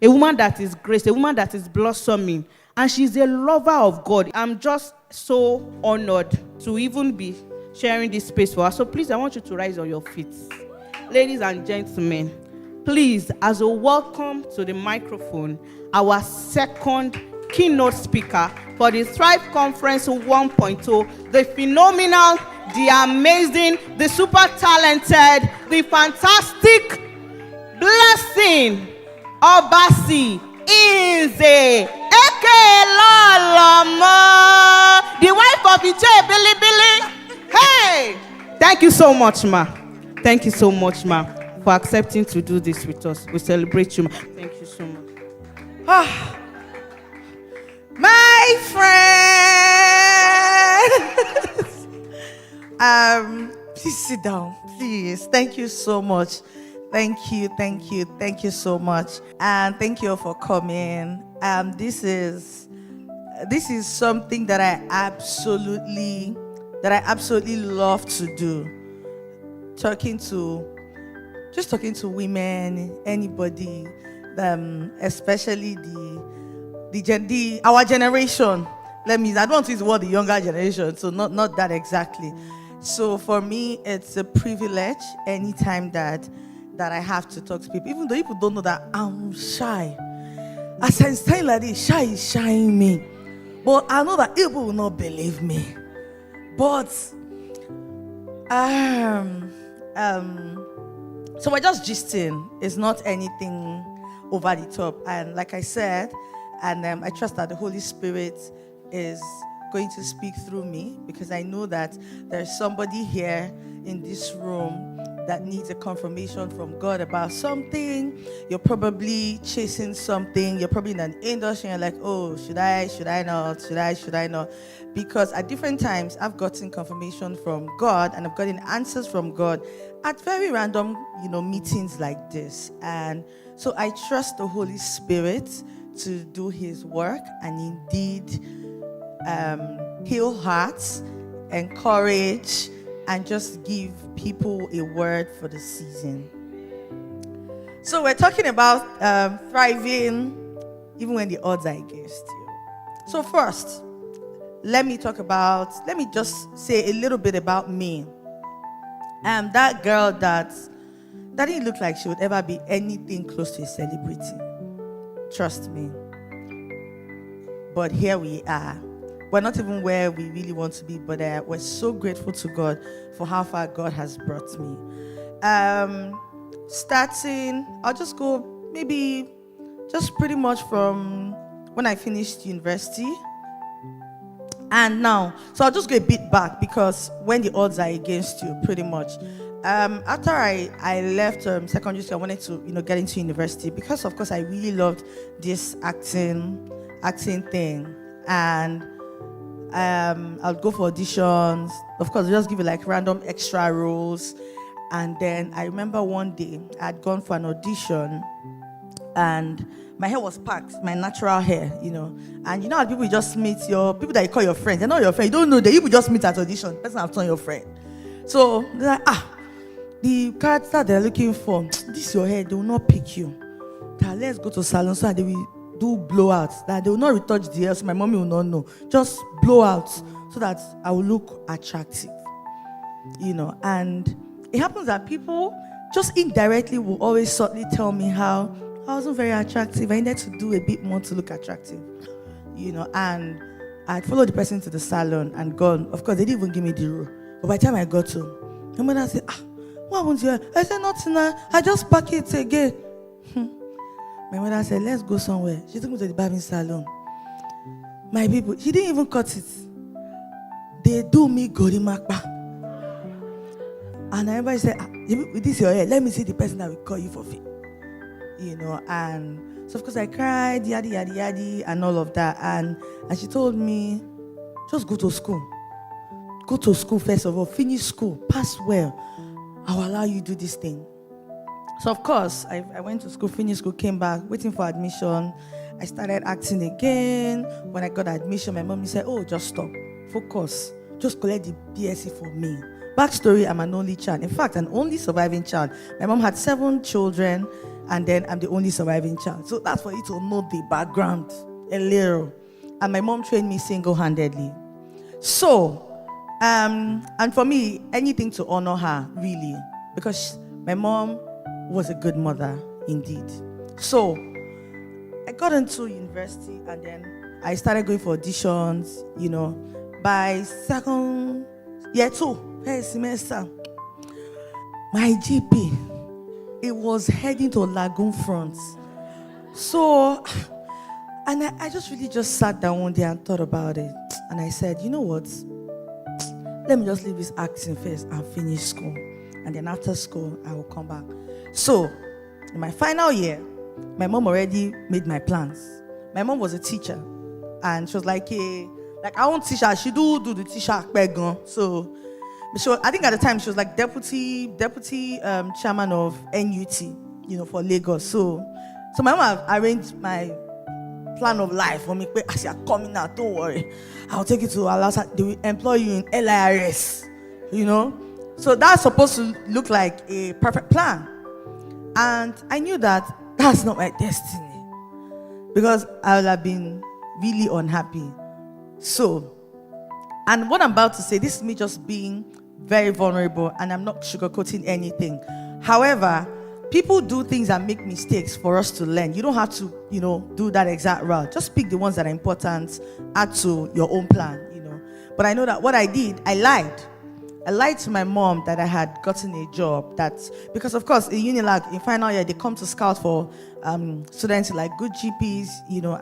a woman that is graced, a woman that is blossoming, and she's a lover of God. I'm just so honored to even be sharing this space for her. So please, I want you to rise on your feet. Ladies and gentlemen, please, as a welcome to the microphone, our second keynote speaker for the Thrive Conference 1.0, the phenomenal, the amazing, the super talented, the fantastic Blessing Obasi-Nze, aka Loloma, the wife of Ije Bilibili. Hey! Thank you so much, ma. Thank you so much, ma, for accepting to do this with us. We celebrate you, ma. Thank you so much. My friends, please sit down, please. Thank you so much. Thank you so much, and thank you all for coming. This is something that I absolutely love to do. Talking to women, anybody, especially our generation. I don't want to use the word the younger generation, so not that exactly. So for me, it's a privilege anytime that I have to talk to people, even though people don't know that I'm shy. As I'm standing like this, shy is shying me. But I know that people will not believe me. But so we're just gisting. It's not anything over the top. And like I said, I trust that the Holy Spirit is going to speak through me, because I know that there's somebody here in this room that needs a confirmation from God about something. You're probably chasing something. You're probably in an industry and you're like, oh, should I not? Because at different times, I've gotten confirmation from God and I've gotten answers from God at very random, meetings like this. And so I trust the Holy Spirit to do His work and indeed heal hearts, encourage, and just give people a word for the season. So we're talking about thriving even when the odds are against you. So first, let me just say a little bit about me. That girl that didn't look like she would ever be anything close to a celebrity. Trust me. But here we are. We're not even where we really want to be, but we're so grateful to God for how far God has brought me. Starting, I'll just go maybe just pretty much from when I finished university and now. So I'll just go a bit back, because when the odds are against you, pretty much. After I left secondary school, I wanted to get into university, because of course I really loved this acting thing. And I'll go for auditions. Of course, they'll just give you like random extra roles. And then I remember one day I'd gone for an audition and my hair was packed, my natural hair, And how people just meet people that you call your friends. They're not your friend. You don't know that. You will just meet at audition. The person have turned your friend. So they're like, the character they're looking for, this your hair, they will not pick you. Let's go to salon so they will do blowouts, that they will not retouch the hair, so my mommy will not know. Just blowouts so that I will look attractive. And it happens that people just indirectly will always subtly tell me how I wasn't very attractive. I needed to do a bit more to look attractive. And I'd followed the person to the salon and gone. Of course, they didn't even give me the role. But by the time I got to, my mother said, what happened to you? I said, nothing. I just pack it again. My mother said, let's go somewhere. She took me to the barbing salon. My people, she didn't even cut it. They do me gorimakpa. And everybody said, with this your hair, let me see the person that will call you for fee. And so of course I cried, yaddy, yaddy, yaddy, and all of that. And she told me, just go to school. Go to school first of all, finish school, pass well. I'll allow you to do this thing. So of course, I went to school, finished school, came back, waiting for admission. I started acting again. When I got admission, my mom said, oh, just stop, focus, just collect the BSc for me. Backstory, I'm an only child. In fact, an only surviving child. My mom had 7 children, and then I'm the only surviving child. So that's for you to know the background a little. And my mom trained me single-handedly. So, and for me, anything to honor her, really, because my mom was a good mother, indeed. So, I got into university, and then I started going for auditions, by second year 2, first semester. My GP, it was heading to Lagoon Front. So, and I just really sat down one day and thought about it. And I said, you know what? Let me just leave this acting first and finish school. And then after school, I will come back. So, in my final year, my mom already made my plans. My mom was a teacher. And she was like, hey, I won't teach her. She do the teacher. So, I think at the time she was like deputy chairman of NUT, for Lagos. So my mom arranged my plan of life for me. As you're coming out, don't worry. I'll take you to Alasa. They will employ you in LIRS, So that's supposed to look like a perfect plan. And I knew that that's not my destiny, because I would have been really unhappy. So, and what I'm about to say, this is me just being very vulnerable, and I'm not sugarcoating anything. However, people do things and make mistakes for us to learn. You don't have to, do that exact route. Just pick the ones that are important, add to your own plan, But I know that what I did, I lied. I lied to my mom that I had gotten a job. Because of course, in Unilag, in final year, they come to scout for students like good GPs,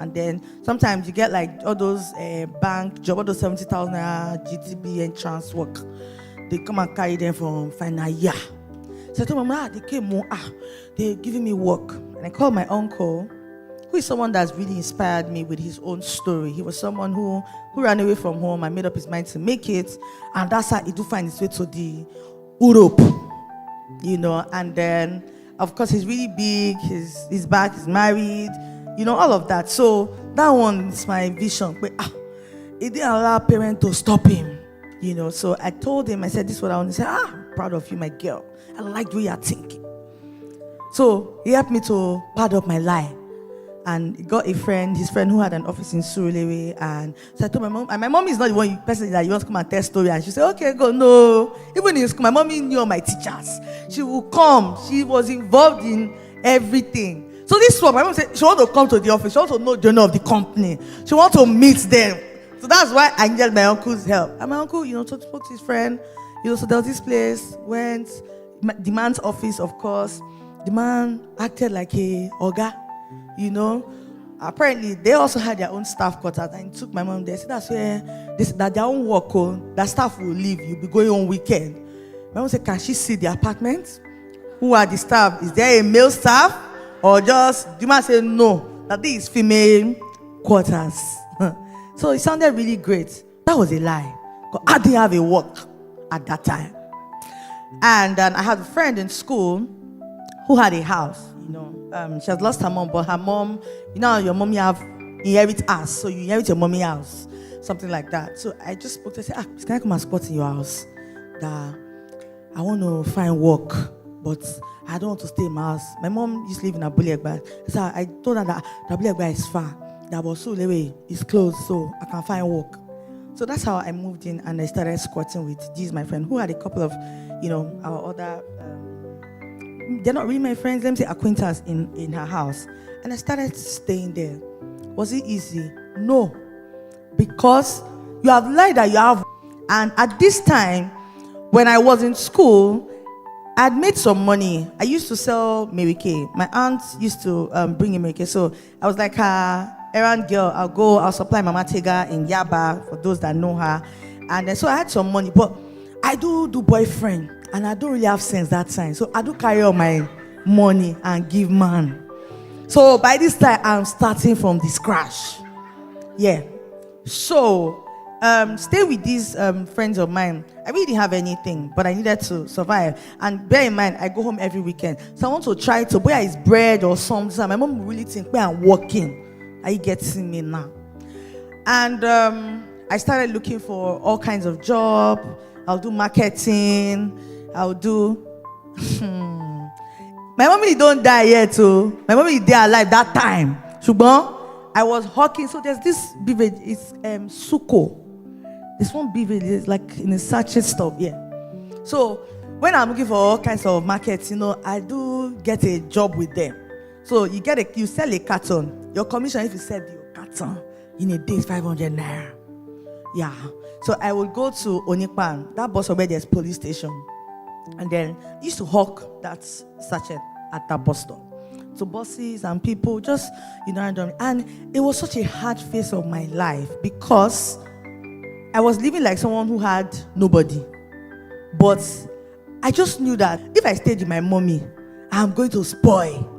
and then sometimes you get like all those bank job, all those 70,000 GTB entrance work. They come and carry them from final year. So I told my mom, they came, they're giving me work. And I called my uncle, who is someone that's really inspired me with his own story. He was someone who ran away from home and made up his mind to make it. And that's how he do find his way to the Europe, And then, of course, he's really big. He's back, he's married, all of that. So that one is my vision. But it didn't allow parents to stop him, So I told him, I said, this is what I want to say. I'm proud of you, my girl. I like the way you're thinking. So he helped me to pad up my lie. And he got his friend who had an office in Surulere. And so I told my mom, and my mom is not the person that you want to come and tell story. And she said, okay, go. No. Even in school, my mommy knew all my teachers. She will come. She was involved in everything. So this one, my mom said, she want to come to the office. She want to know the journey of the company. She want to meet them. So that's why I needed my uncle's help. And my uncle, spoke to his friend. So there was this place, went, the man's office, of course. The man acted like a oga. Apparently they also had their own staff quarters, and he took my mom there. So that's where that their own work, that staff will leave. You'll be going on weekend. My mom said, can she see the apartment? Who are the staff? Is there a male staff? Or just, the man said, no, that this is female quarters. So it sounded really great. That was a lie. Because I didn't have a work at that time. And I had a friend in school who had a house. She has lost her mom, but her mom, your mommy have inherit us, so you inherit your mommy house, something like that. So I just spoke to her, I said, can I come and squat in your house? That I want to find work, but I don't want to stay in my house. My mom used to live in Abulegba. So I told her that Abulegba is far, that Bosulewe is closed, so I can find work. So that's how I moved in, and I started squatting with this, my friend, who had a couple of, our other. They're not really my friends, let me say acquaintance in her house. And I started staying there. Was it easy? No. Because you have lied that you have. And at this time, when I was in school, I'd made some money. I used to sell Mary Kay. My aunt used to bring in Mary Kay. So I was like her errand girl. I'll supply Mama Tega in Yaba, for those that know her. And then, so I had some money. But I do boyfriend. And I don't really have sense that time. So I do carry all my money and give man. So by this time, I'm starting from the scratch. Yeah. So, stay with these friends of mine. I really didn't have anything, but I needed to survive. And bear in mind, I go home every weekend. So I want to try to, where is bread or something. My mom will really think, where I'm working. Are you getting me now? And I started looking for all kinds of jobs. I'll do marketing. I'll do My mommy don't die yet, too. My mommy is there alive that time. Shubon, I was hawking. So there's this beverage, it's Suko. This one beverage is like in a sachet stuff, yeah. So when I'm looking for all kinds of markets, I do get a job with them. So you sell a carton. Your commission if you sell your carton in a day is 500 naira. Yeah. So I would go to Onipan, that bus stop where there's police station. And then I used to hawk that sachet at that bus stop. To buses and people, just, randomly. And it was such a hard phase of my life because I was living like someone who had nobody. But I just knew that if I stayed with my mommy, I'm going to spoil.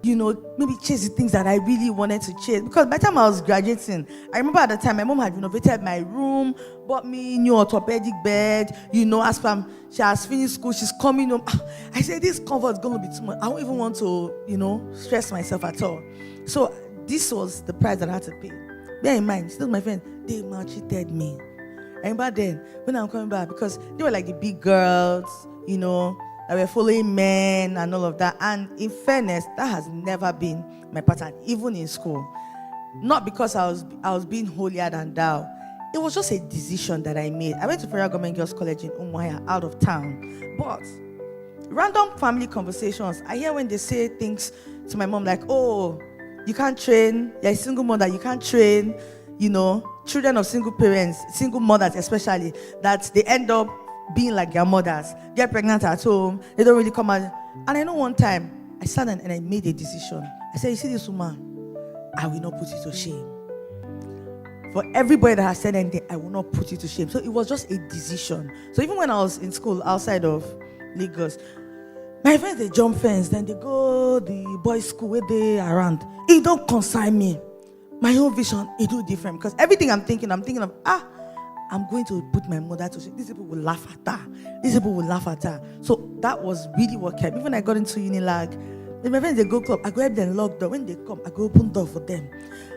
Maybe chase the things that I really wanted to chase. Because by the time I was graduating, I remember at the time my mom had renovated my room, bought me new orthopedic bed. As she has finished school, she's coming home. I said, this comfort is going to be too much. I don't even want to, stress myself at all. So this was the price that I had to pay. Bear in mind, still my friend, they maltreated me. I remember then, when I'm coming back, because they were like the big girls, that were following men and all of that. And in fairness, that has never been my pattern, even in school. Not because I was being holier than thou. It was just a decision that I made. I went to Federal Government Girls College in Umuahia, out of town. But random family conversations, I hear when they say things to my mom like, oh, you can't train, you're a single mother, you can't train, children of single parents, single mothers especially, that they end up being like their mothers, get pregnant at home, they don't really come out. And I know one time, I sat and I made a decision. I said, you see this woman, I will not put you to shame. For everybody that has said anything, I will not put you to shame. So it was just a decision. So even when I was in school outside of Lagos, my friends, they jump fence, then they go the boys' school where they around. It don't concern me. My own vision, it do different. Because everything I'm thinking of, I'm going to put my mother to shame. These people will laugh at her. These people will laugh at her. So that was really what kept. Even when I got into Unilag, my friends, they go club. I go help them lock door. When they come, I go open door for them.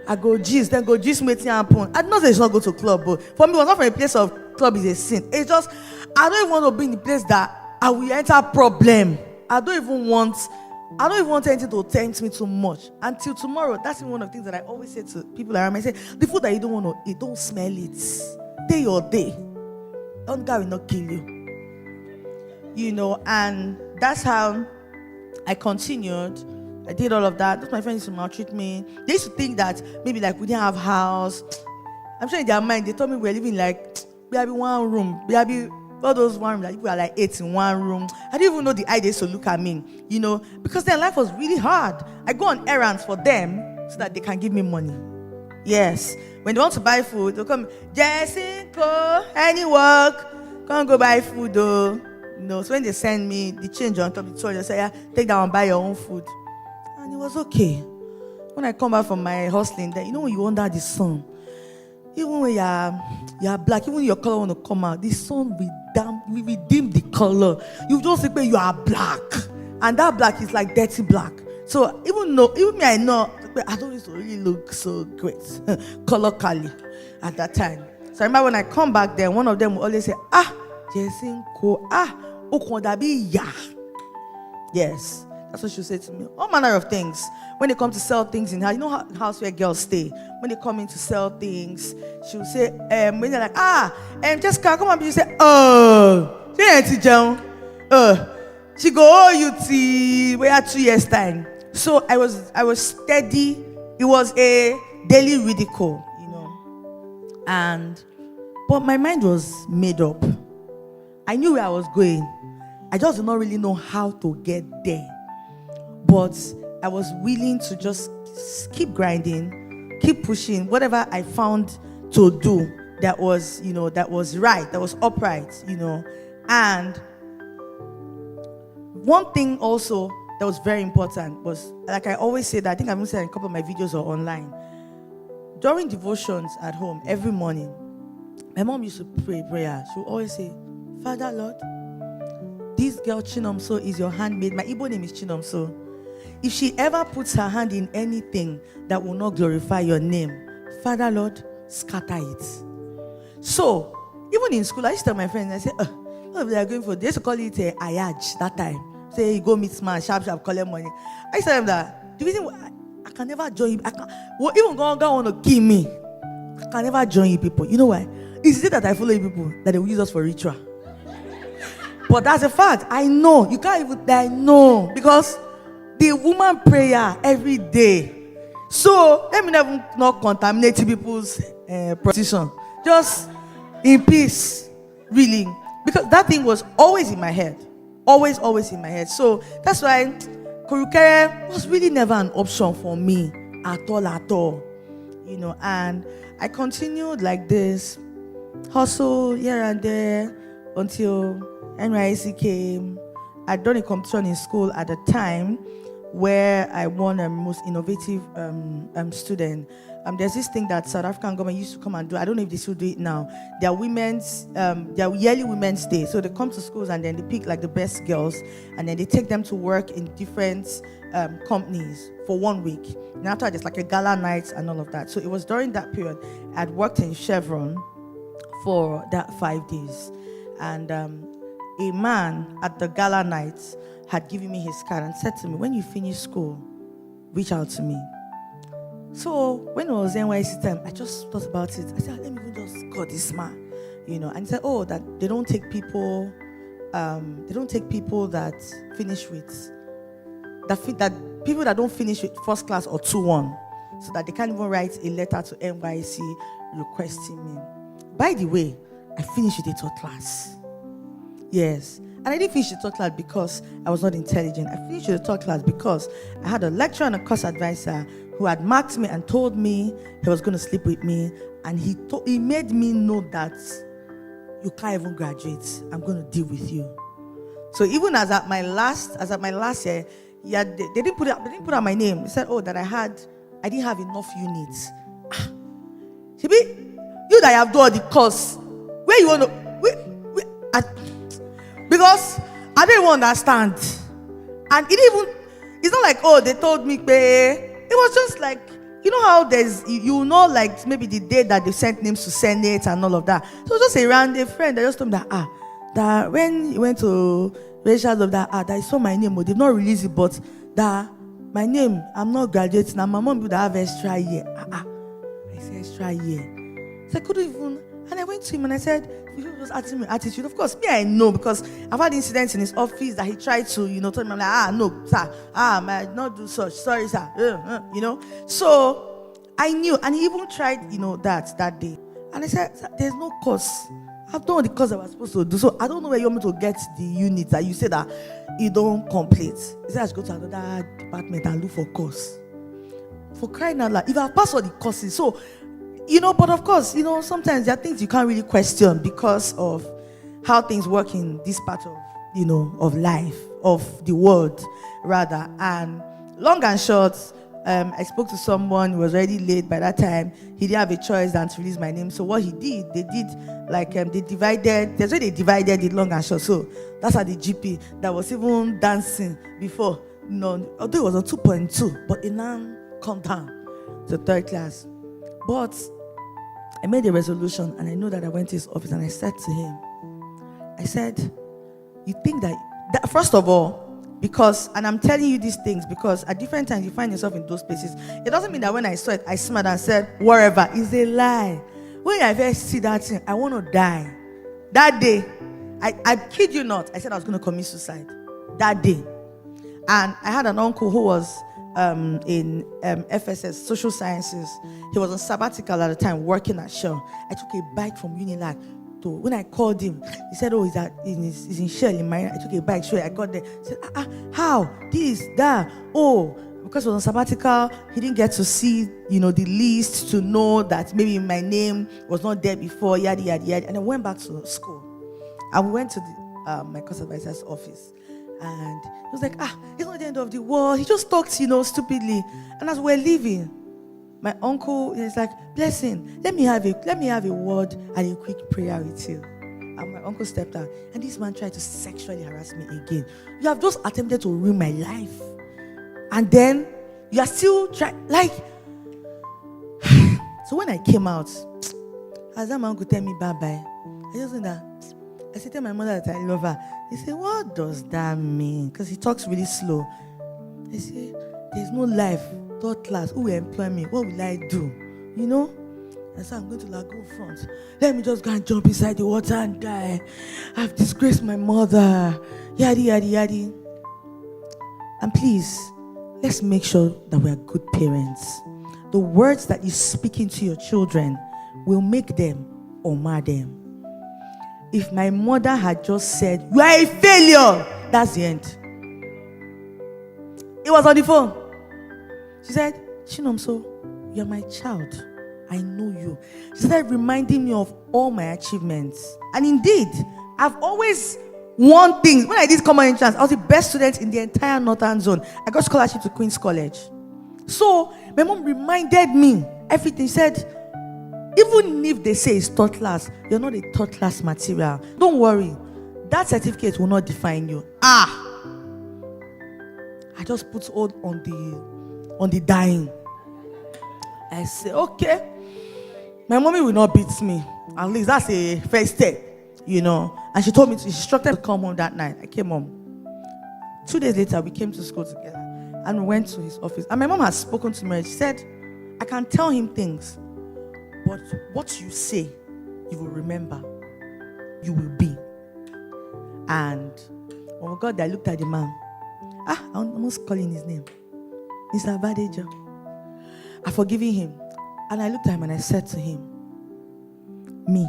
I go gist, then go gist meeting happen. I know they should not go to club, but for me, it was not from a place of club is a sin. It's just, I don't even want to be in the place that I will enter problem. I don't even want anything to tempt me too much. Until tomorrow, that's one of the things that I always say to people around me. I say, the food that you don't want to eat, don't smell it. Day your day. Hunger will not kill you. And that's how I continued. I did all of that. Those my friends used to maltreat me. They used to think that maybe like we didn't have house. I'm sure in their mind, they told me we were living like, we have one room. We have all those one room, like people are like 8 in one room. I didn't even know the ideas to look at me, because their life was really hard. I go on errands for them so that they can give me money. Yes. When they want to buy food, they'll come, Jessica, any work? Come go buy food, though. So when they send me the change on top of the toy, they say, yeah, take that and buy your own food. And it was okay. When I come back from my hustling, then when you under the sun, even when you're black, even when your color want to come out, the sun will dim the color. You just say you are black, and that black is like dirty black. So even me, I know I don't used to really look so great, color Kali at that time. So I remember when I come back there, one of them will always say, Jesinko, Okondabi ya. Yes. That's what she'll say to me. All manner of things. When they come to sell things in her, how house where girls stay. When they come in to sell things, she'll say, when they're like, Jessica, come on, you say, she go, you till we are 2 years time. So I was steady. It was a daily ridicule, but my mind was made up. I knew where I was going. I just did not really know how to get there. But I was willing to just keep grinding, keep pushing, whatever I found to do that was, that was right, that was upright, And one thing also that was very important was, like I always say that, I think I've even said in a couple of my videos or online, during devotions at home every morning, my mom used to pray prayer. She would always say, Father Lord, this girl Chinomso is your handmaid. My Igbo name is Chinomso. If she ever puts her hand in anything that will not glorify your name, Father Lord, scatter it. So, even in school, I used to tell my friends, I said, they are going for, they used to call it ayaj that time. say, go meet man, sharp, collect money. I tell him that the reason why I can never join you, I can, well, even God want to kill me. I can never join you people. You know why? It's it that I follow you people that they will use us for ritual. But that's a fact. I know. You can't even, I know. Because the woman prayer every day. So, let me never not contaminate people's position. Just in peace. Really. Because that thing was always in my head. Always in my head. So, that's why Kurukere was really never an option for me. At all. You know, and I continued like this. Hustle here and there until NYSC came. I'd done a competition in school at the time where I won a most innovative student. There's this thing that South African government used to come and do. I don't know if they still do it now. Their yearly women's day. So they come to schools and then they pick like the best girls and then they take them to work in different companies for 1 week. And after there's like a gala night and all of that. So it was during that period I'd worked in Chevron for that 5 days. And a man at the gala night had given me his card and said to me, when you finish school, reach out to me. So when it was NYC time, I just thought about it. I said, let me even just call this man, you know. And he said, oh, that they don't take people that finish with, that people that don't finish with first class or 2-1, so that they can't even write a letter to NYC requesting me. By the way, I finished with a third class. Yes. And I didn't finish the third class because I was not intelligent. I finished the third class because I had a lecturer and a course advisor who had marked me and told me he was going to sleep with me. And he made me know that you can't even graduate. I'm going to deal with you. So even as at my last year, they didn't put out my name. They said, oh, that I didn't have enough units. You that have done all the course, where you want to, because I don't even understand. And it's not like, oh, they told me, it was just like, you know how like maybe the day that they sent names to Senate and all of that. So it was just a random friend that just told me that when you went to Rachel's of that I saw my name, but they've not released it, but that my name, I'm not graduating. Now my mom would have extra year. I said extra year. So I couldn't even, and I went to him and I said, he was asking me attitude. Of course, me I know because I've had incidents in his office that he tried to, tell me, I'm like, no, sir, I not do such. Sorry, sir. So I knew, and he even tried, that day. And I said, there's no course. I've done the course I was supposed to do. So I don't know where you want me to get the units that you say that you don't complete. He said I should go to another department and look for course. For crying out loud, if I pass all the courses, so but of course, sometimes there are things you can't really question because of how things work in this part of, of life, of the world, rather. And long and short, I spoke to someone who was already late by that time. He didn't have a choice than to release my name. So what he did, they divided, that's why they divided it long and short. So that's how the GP that was even dancing before, although it was on 2.2, but it now come down to third class. But I made a resolution, and I know that I went to his office and I said to him, I said, you think that first of all, because, and I'm telling you these things because at different times you find yourself in those places. It doesn't mean that when I saw it, I smiled and said, wherever. It's a lie. When I first see that thing, I want to die. That day, I kid you not, I said I was going to commit suicide. That day. And I had an uncle who was in FSS, social sciences. He was on sabbatical at the time, working at Shell. I took a bike from Unilag. When I called him, he said, oh, he's in Shell in Marina. I took a bike, sure, I got there. I said, how? This, that, oh, because he was on sabbatical, he didn't get to see, the list to know that maybe my name was not there before, yada, yada, yada. And I went back to school. I went to my course advisor's office. And he was like, it's not the end of the world. He just talked, stupidly. And as we're leaving, my uncle is like, Blessing, let me have a word and a quick prayer with you. And my uncle stepped out. And this man tried to sexually harass me again. You have just attempted to ruin my life. And then you are still trying, so when I came out, as that man could tell me bye-bye, I just said that, I said, tell my mother that I love her. He said, what does that mean? Because he talks really slow. I said, there's no life, third class. Who will employ me? What will I do? You know? And so I'm going to Lagoon Front. Let me just go and jump inside the water and die. I've disgraced my mother. Yadi, yadi, yadi. And please, let's make sure that we are good parents. The words that you speak into your children will make them or mar them. If my mother had just said, you are a failure, that's the end. It was on the phone. She said, Chinomso, you're my child. I know you. She started reminding me of all my achievements. And indeed, I've always won things. When I did common entrance, I was the best student in the entire Northern Zone. I got scholarship to Queen's College. So, my mom reminded me everything. She said, even if they say it's third class, you're not a third class material. Don't worry. That certificate will not define you. I just put hold on the dying. I say, okay. My mommy will not beat me. At least that's a first step, you know. And she told me, she instructed me to come home that night. I came home. 2 days later, we came to school together. And we went to his office. And my mom has spoken to me. She said, I can tell him things. But what you say, you will remember. You will be. And when we got there, I looked at the man. I'm almost calling his name. Mr. Badejo. I forgiven him. And I looked at him and I said to him, me,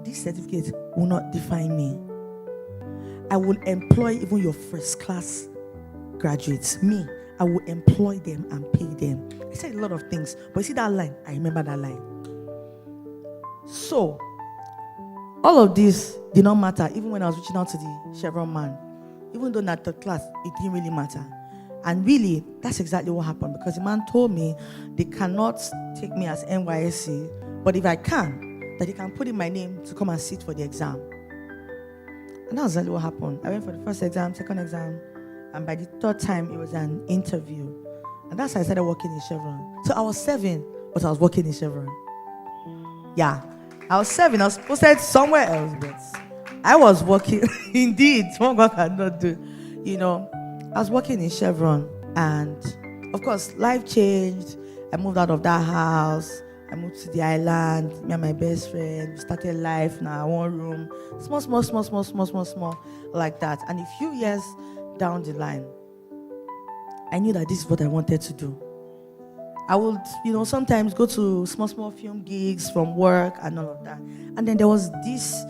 this certificate will not define me. I will employ even your first class graduates. Me, I will employ them and pay them. I said a lot of things, but you see that line? I remember that line. So, all of this did not matter, even when I was reaching out to the Chevron man. Even though not the class, it didn't really matter. And really, that's exactly what happened, because the man told me they cannot take me as NYSC, but if I can, that they can put in my name to come and sit for the exam. And that's exactly what happened. I went for the first exam, second exam, and by the third time, it was an interview. And that's how I started working in Chevron. So I was 7, but I was working in Chevron. Yeah, I was 7. I was posted somewhere else, but I was working. Indeed, one God cannot do. You know, I was working in Chevron, and of course, life changed. I moved out of that house. I moved to the island. Me and my best friend, we started life in our one room. Small, like that. And a few years down the line, I knew that this is what I wanted to do. I would, sometimes go to small film gigs from work and all of that. And then there was this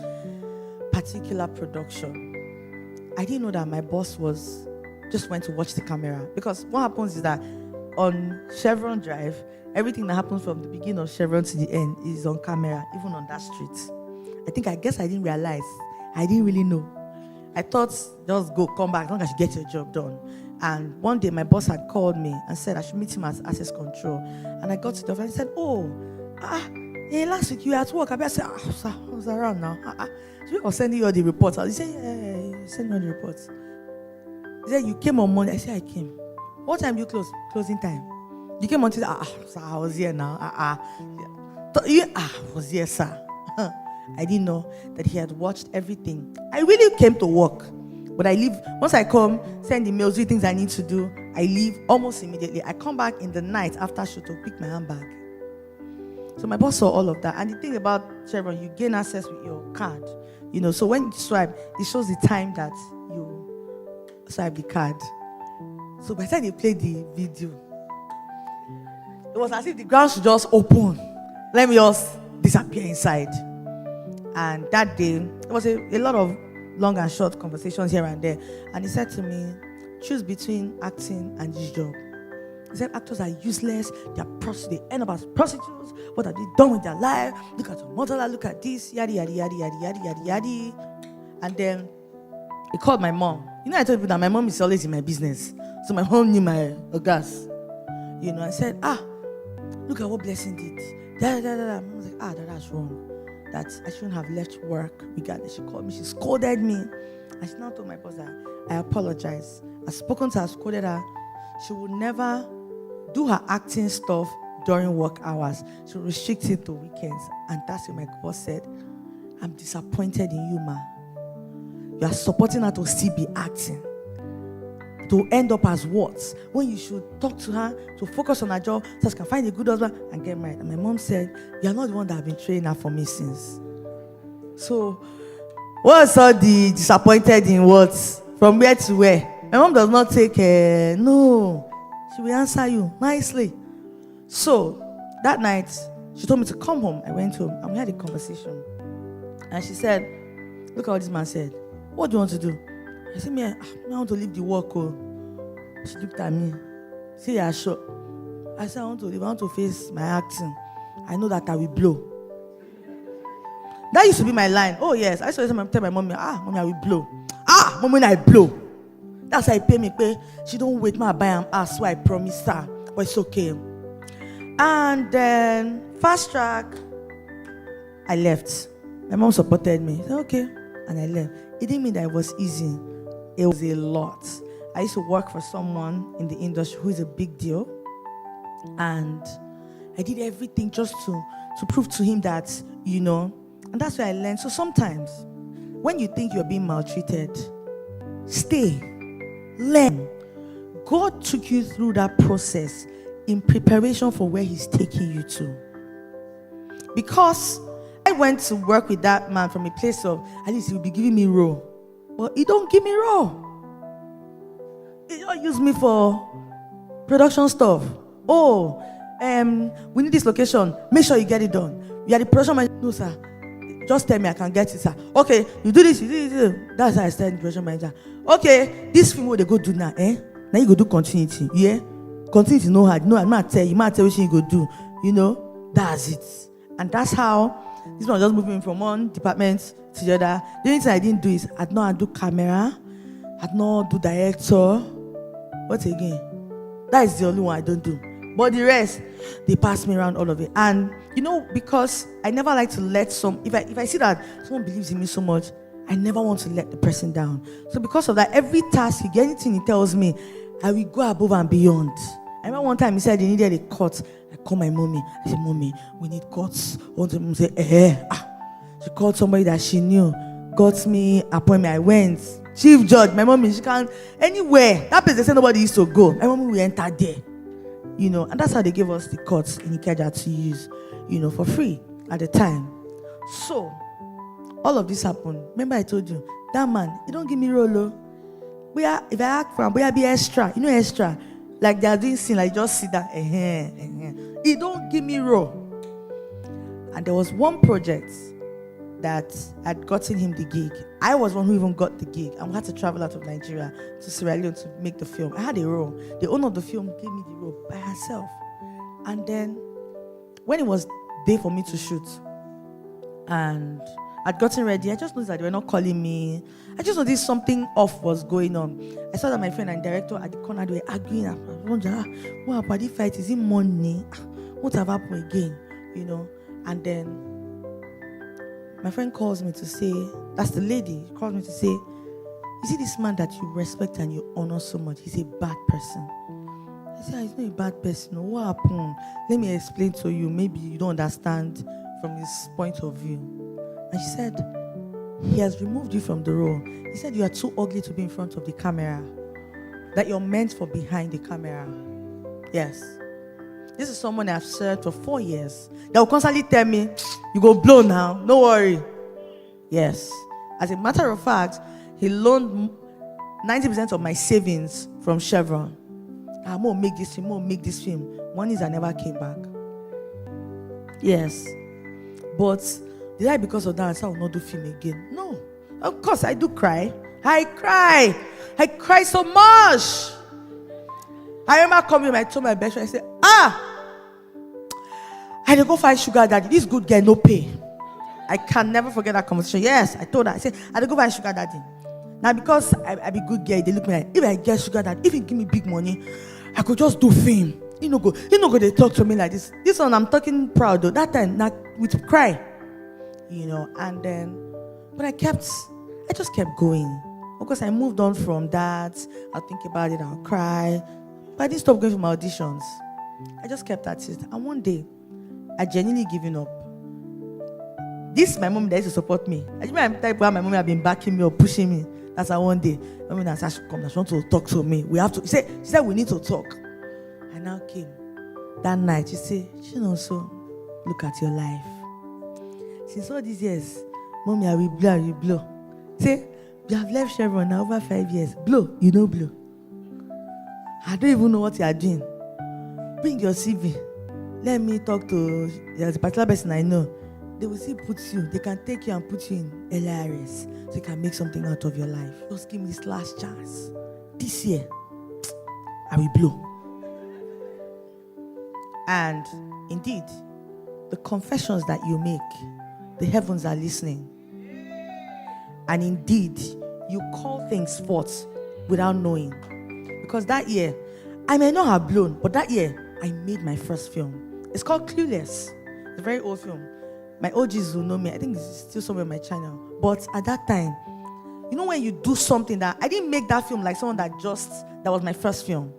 particular production. I didn't know that my boss just went to watch the camera. Because what happens is that on Chevron Drive, everything that happens from the beginning of Chevron to the end is on camera, even on that street. I guess I didn't realize. I didn't really know. I thought, just go, come back, as long as you get your job done. And one day, my boss had called me and said I should meet him at access control. And I got to the office and he said, last week you were at work. I said, I was around now. So I was sending you all the reports. He said, yeah, send me all the reports. He said, you came on Monday. I said, I came. What time do you close? Closing time. You came on Tuesday. So I was here now. I was here, sir. I didn't know that he had watched everything. I really came to work. But I leave. Once I come, send emails, do things I need to do, I leave almost immediately. I come back in the night after show to pick my handbag. So my boss saw all of that. And the thing about Chevron, you gain access with your card. So when you swipe, it shows the time that you swipe the card. So by the time they played the video, it was as if the ground should just open. Let me just disappear inside. And that day, there was a lot of long and short conversations here and there. And he said to me, choose between acting and this job. He said, actors are useless. They end up as prostitutes. What have they done with their life? Look at your mother, look at this, yada, yada, yada, yada, yada, yada, yada. And then he called my mom. I told you that my mom is always in my business. So my mom knew my gas. I said, look at what Blessing did. Da, da, da, da. I was like, that's wrong. That I shouldn't have left work regardless. She called me, she scolded me. And she now told my boss that I apologize. I've spoken to her, scolded her. She would never do her acting stuff during work hours. She would restrict it to weekends. And that's what my boss said. I'm disappointed in you, ma. You are supporting her to still be acting. To end up as what? When you should talk to her, to focus on her job, so she can find a good husband and get married. And my mom said, you're not the one that have been training her for me since. So, what's all the disappointed in what? From where to where? My mom does not take no. She will answer you nicely. So, that night, she told me to come home. I went home and we had a conversation. And she said, look at what this man said. What do you want to do? I said, I want to leave the work. Oh. She looked at me. Say, yeah, sure. I said, I want to leave. I want to face my acting. I know that I will blow. That used to be my line. Oh, yes. I used to tell my mommy, mommy, I will blow. Mommy, I blow. That's how I pay. She don't wait, my buy and ask, so I promised her. But it's okay. And then, fast track, I left. My mom supported me. I said, okay. And I left. It didn't mean that it was easy. It was a lot. I used to work for someone in the industry who is a big deal. And I did everything just to prove to him that, and that's where I learned. So sometimes, when you think you're being maltreated, stay, learn. God took you through that process in preparation for where He's taking you to. Because I went to work with that man from a place of, at least he will be giving me raw. But he don't give me raw. He don't use me for production stuff. Oh, we need this location. Make sure you get it done. You are the production manager. No, sir. Just tell me I can get it, sir. Okay, you do this, you do this. That's how I started the production manager. Okay, this film what they go do now, Now you go do continuity, yeah? Continuity no hard. No, I'm not tell you. What you go do. That's it. And that's how this one just moving from one department to the other. The only thing I didn't do is I did not do camera. I did not do director. What again? That is the only one I don't do. But the rest, they pass me around all of it. And because I never like to let if I see that someone believes in me so much, I never want to let the person down. So because of that, every task, anything he tells me, I will go above and beyond. I remember one time he said he needed a cut. I called my mommy. I said, Mommy, we need cuts. One time she said, She called somebody that she knew, got me appointment. I went. Chief judge, my mommy, she can't anywhere. That place they say nobody used to go. My mommy will enter there. And that's how they gave us the cuts in Ikeja to use, for free at the time. So, all of this happened. Remember I told you, that man, he don't give me rolo. If I ask for him, be extra. Extra. Like they are doing scene, like just sit down. He don't give me raw. And there was one project that had gotten him the gig. I was one who even got the gig. And we had to travel out of Nigeria to Sierra Leone to make the film. I had a role. The owner of the film gave me the role by herself. And then, when it was day for me to shoot, and I'd gotten ready, I just noticed that they were not calling me. I just noticed something off was going on. I saw that my friend and director at the corner, they were arguing. I wondered, what happened? This fight, is it money? What have happened again? And then my friend calls me to say, that's the lady, calls me to say, you see this man that you respect and you honor so much, he's a bad person. I said, he's not a bad person. What happened? Let me explain to you. Maybe you don't understand from his point of view. And she said, he has removed you from the role. He said, you are too ugly to be in front of the camera. That you're meant for behind the camera. Yes. This is someone I've served for 4 years. They will constantly tell me, you go blow now, no worry. Yes. As a matter of fact, he loaned 90% of my savings from Chevron. I'm going to make this film. Monies that never came back. Yes. But did I, because of that, I said I will not do film again? No. Of course, I do cry. I cry so much. I remember coming, I told my best friend, I said, I did go find sugar daddy. This good girl, no pay. I can never forget that conversation. Yes, I told her. I said, I did go find sugar daddy. Now, because I be good girl, they look me like, if I get sugar daddy, if he give me big money, I could just do film. He no go, they talk to me like this. This one, I'm talking proud though. That time, not with cry. And then, but I just kept going. Of course, I moved on from that. I'll think about it, I'll cry. But I didn't stop going for my auditions. I just kept at it. And one day, I genuinely given up. This my mom that used to support me. I remember the type where my mom had been backing me or pushing me. That's how one day, I mean, I should come. She want to talk to me. We have to. She said we need to talk. I now came that night. She said, so look at your life. Since all these years, mommy, I will blow. Say, you have left Chevron now over 5 years. Blow, blow. I don't even know what you are doing. Bring your CV. Let me talk to there's a particular person I know. They will see they can take you and put you in LRS so you can make something out of your life. Just give me this last chance. This year, I will blow. And indeed, the confessions that you make, the heavens are listening. And indeed, you call things forth without knowing. Because that year, I may not have blown, but that year, I made my first film. It's called Clueless. It's a very old film. My OGs will know me. I think it's still somewhere on my channel. But at that time, when you do something that... I didn't make that film like someone that was my first film.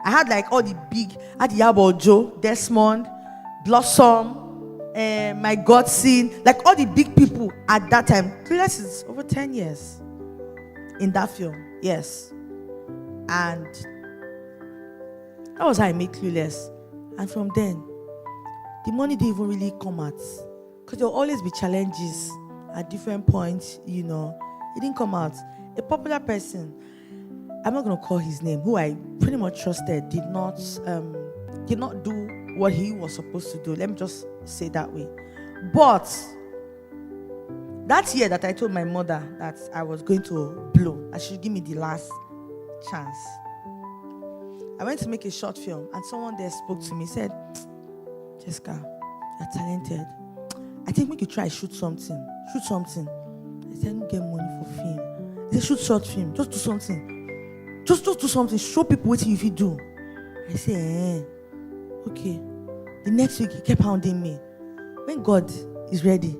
I had like all the big... I had Yabo Joe, Desmond, Blossom, my God Scene. Like all the big people at that time. Clueless is over 10 years in that film. Yes. And that was how I made Clueless. And from then, the money didn't even really come out. Because there will always be challenges at different points, It didn't come out. A popular person, I'm not going to call his name, who I pretty much trusted, did not do what he was supposed to do. Let me just say that way. But that year that I told my mother that I was going to blow, that she should give me the last chance, I went to make a short film, and someone there spoke to me, said, Jessica, you're talented. I think we could try shoot something. I said, don't get money for film. They shoot short film. Just do something. Just do something. Show people what you do. I said, okay. The next week, he kept hounding me. When God is ready,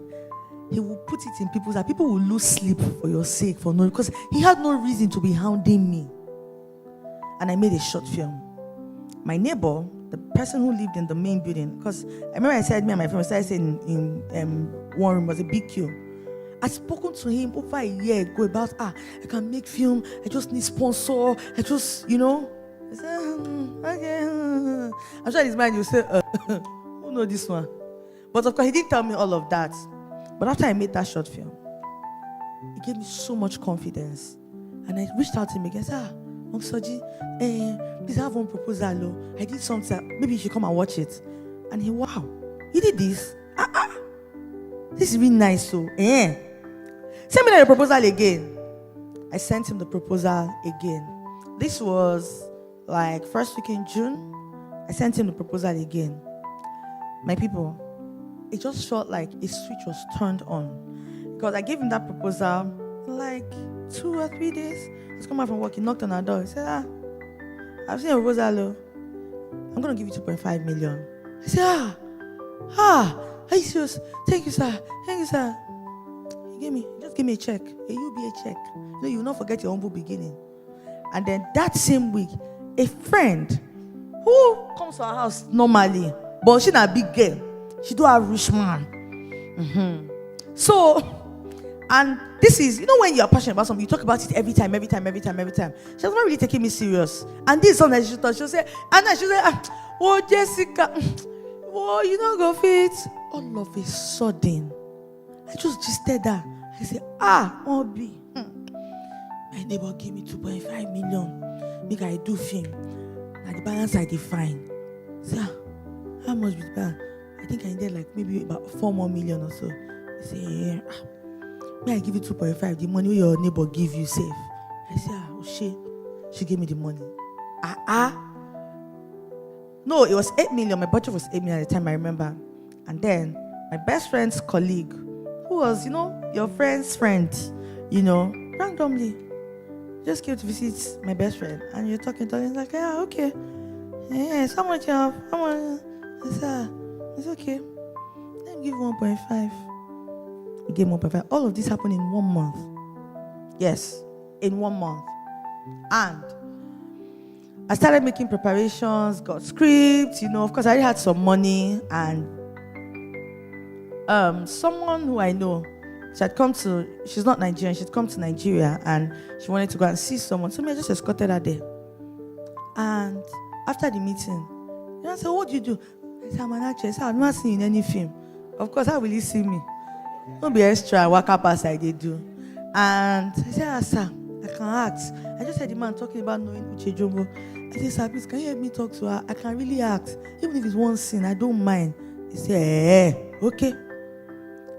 he will put it in people's... People will lose sleep for your sake, because he had no reason to be hounding me. And I made a short film. My neighbor, the person who lived in the main building, because I remember I said, me and my friend started saying in one room was a big queue. I'd spoken to him over a year ago about, I can make film, I just need sponsor, I just, I said, okay. I'm sure in his mind he will say, who know this one? But of course, he didn't tell me all of that. But after I made that short film, it gave me so much confidence. And I reached out to him again and said, Uncle Soji, please have one proposal. I did something. Maybe you should come and watch it. And he, wow, you did this? This is really nice. So, send me the proposal again. I sent him the proposal again. This was like first week in June. I sent him the proposal again. My people, it just felt like a switch was turned on. Because I gave him that proposal like 2 or 3 days. He's come out from work, he knocked on our door. He said, I've seen a proposal. I'm going to give you 2.5 million. I said, are you serious? Thank you, sir. Thank you, sir. Just give me a check. A UBA check. You will not forget your humble beginning. And then that same week, a friend who comes to our house normally, but she's not a big girl. She do have rich man. So, and this is, when you are passionate about something, you talk about it every time. She was not really taking me serious. And this is something that she thought. She'll say, Anna, she'll say, oh, Jessica, oh, you don't go fit. All of a sudden, I just stared there. I said, Obi, my neighbor gave me 2.5 million. Make I do film. And the balance I define. So, how much with the balance? I think I needed like maybe about 4 more million or so. I said, yeah. May I give you 2.5, the money your neighbor give you safe. I said, she gave me the money. No, it was 8 million. My budget was 8 million at the time, I remember. And then my best friend's colleague, who was, your friend's friend, randomly just came to visit my best friend. And you're talking, he's like, yeah, okay. Yeah, how much you have? How much? I said, it's okay. Let me give 1.5. He gave 1.5. All of this happened in 1 month. Yes, in 1 month. And I started making preparations, got scripts, of course I already had some money, and someone who I know, she's not Nigerian, she'd come to Nigeria and she wanted to go and see someone. So I just escorted her there. And after the meeting, I said, what do you do? I said, I'm an actress. I said, I've never seen you in any film. Of course, how will you see me? Don't be extra, work up as I did do. And I said, sir, I can act. I just heard the man talking about knowing Uche Jumbo. I said, sir, please, can you help me talk to her? I can really act. Even if it's one scene, I don't mind. He said, okay.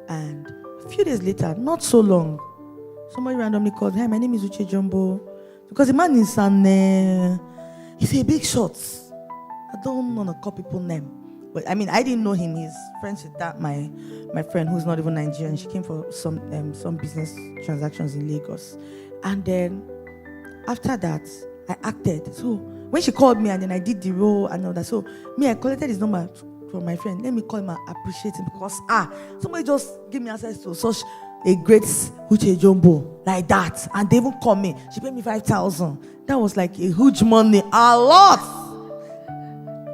And a few days later, not so long, somebody randomly called, hi, my name is Uche Jumbo. Because the man is he's a big shot. I don't want to call people's name. But I mean, I didn't know him. He's friends with that, my friend who's not even Nigerian. She came for some business transactions in Lagos. And then after that, I acted. So when she called me and then I did the role and all that. So I collected his number from my friend. Let me call him and appreciate him because somebody just gave me access to such a great Uche Jumbo like that. And they even called me. She paid me 5,000. That was like a huge money. A lot.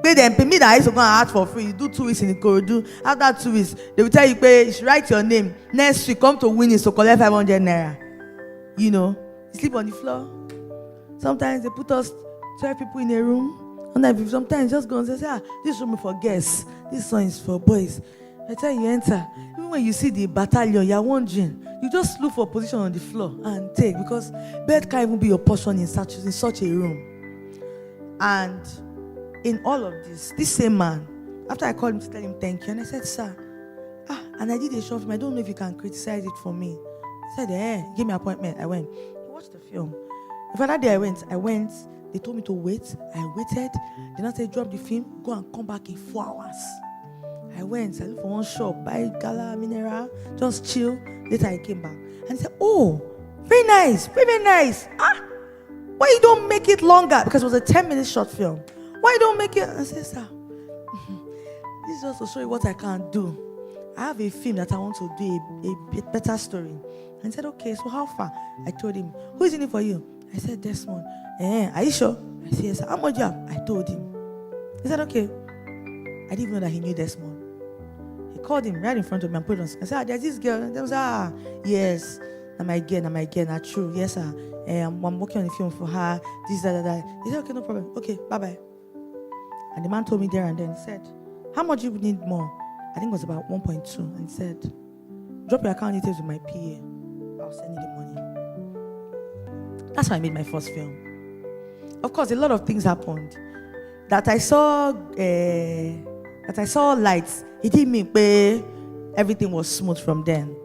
Pay them, pay me that I used to go and act for free. You do 2 weeks in the corridor. After 2 weeks, they will tell you, you should write your name. Next week, come to Winnie, so collect 500 naira. You know, you sleep on the floor. Sometimes they put us 12 people in a room. And sometimes just go and say, this room is for guests. This one is for boys. By the time you enter, even when you see the battalion, you're wondering. You just look for a position on the floor and take, because bed can't even be your portion in such a room. And in all of this same man, after I called him to tell him thank you, and I said, sir, and I did a short film, I don't know if you can criticize it for me. He said, give me an appointment. I went. He watched the film. The other day I went, they told me to wait. I waited. Then I said, drop the film, go and come back in 4 hours. I went, I looked for one shop, buy gala, mineral, just chill. Later I came back. And he said, oh, very nice, very nice. Why you don't make it longer? Because it was a 10-minute short film. Why don't make it? I said, sir, this is just to show you what I can do. I have a film that I want to do a better story. And he said, okay, so how far? I told him, who is in it for you? I said, Desmond. Are you sure? I said, yes, sir. How much you have? I told him. He said, okay. I didn't even know that he knew Desmond. He called him right in front of me and put it on. I said, there's this girl. And they was, yes. I'm again, not true. Yes, sir. I'm working on a film for her. This, that. He said, okay, no problem. Okay, bye-bye. And the man told me there and then, he said, how much you need more? I think it was about 1.2. And he said, drop your account details with my PA. I'll send you the money. That's how I made my first film. Of course, a lot of things happened. That I saw lights. It didn't mean everything was smooth from then.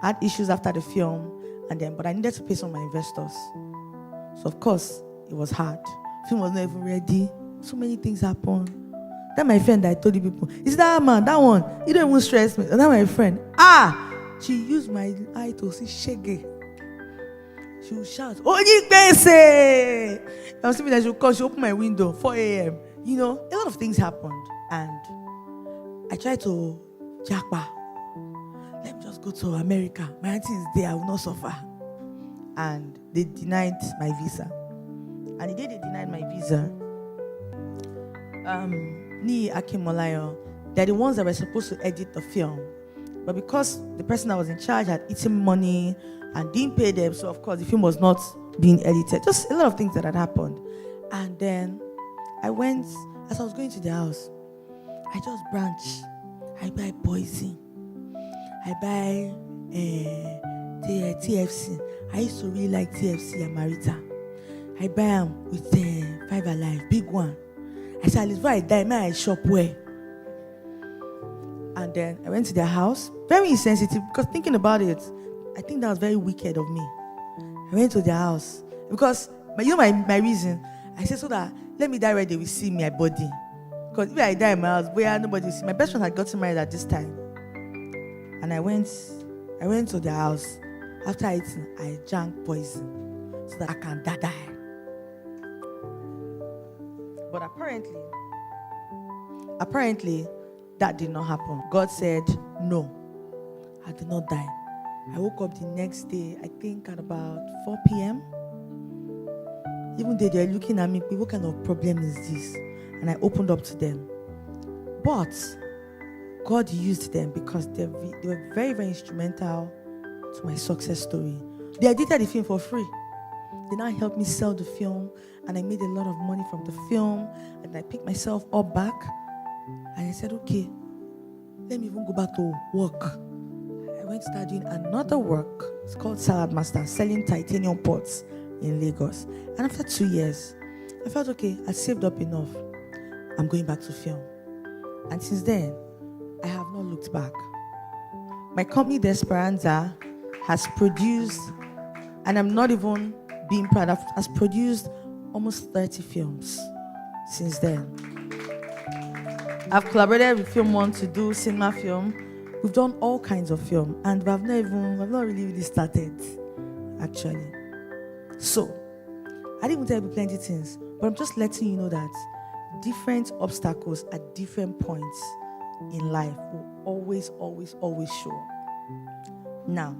I had issues after the film, but I needed to pay some of my investors. So of course, it was hard. The film was not even ready. So many things happened. That my friend that I told you people, is that man, that one, he don't even stress me. And that my friend, she used my eye to see shege. She would shout, Onyikbese! I'm sleeping that she would come, she opened my window, 4 a.m. You know, a lot of things happened. And I tried to jackpot. Let me just go to America. My auntie is there, I will not suffer. And they denied my visa. And the day they denied my visa, Ni Akimolayo, they're the ones that were supposed to edit the film. But because the person that was in charge had eaten money and didn't pay them, so of course the film was not being edited. Just a lot of things that had happened. And then I went, as I was going to the house, I just branch. I buy poison. I buy TFC. I used to really like TFC and Marita. I buy them with 5 Alive, big one. I said, before I die, may I shop where? And then I went to their house, very insensitive, because thinking about it, I think that was very wicked of me. I went to their house, because, you know my reason? I said, so that, let me die where they will see my body. Because if I die in my house, where nobody will see. My best friend had gotten married at this time. And I went to their house. After eating, I drank poison, so that I can die. But apparently, that did not happen. God said, no, I did not die. I woke up the next day, I think at about 4 p.m. Even though they're looking at me, what kind of problem is this? And I opened up to them. But God used them because they were very, very instrumental to my success story. They edited the film for free. They now helped me sell the film, and I made a lot of money from the film, and I picked myself up back, and I said, okay, let me even go back to work. I went to start doing another work. It's called Salad Master, selling titanium pots in Lagos. And after 2 years, I felt, okay, I saved up enough. I'm going back to film. And since then, I have not looked back. My company, Desperanza, has produced, and I'm not even being proud of, has produced almost 30 films since then. I've collaborated with Film One to do cinema film. We've done all kinds of film, and we've not really started, actually. So, I didn't even tell you plenty of things, but I'm just letting you know that different obstacles at different points in life will always show up. Now,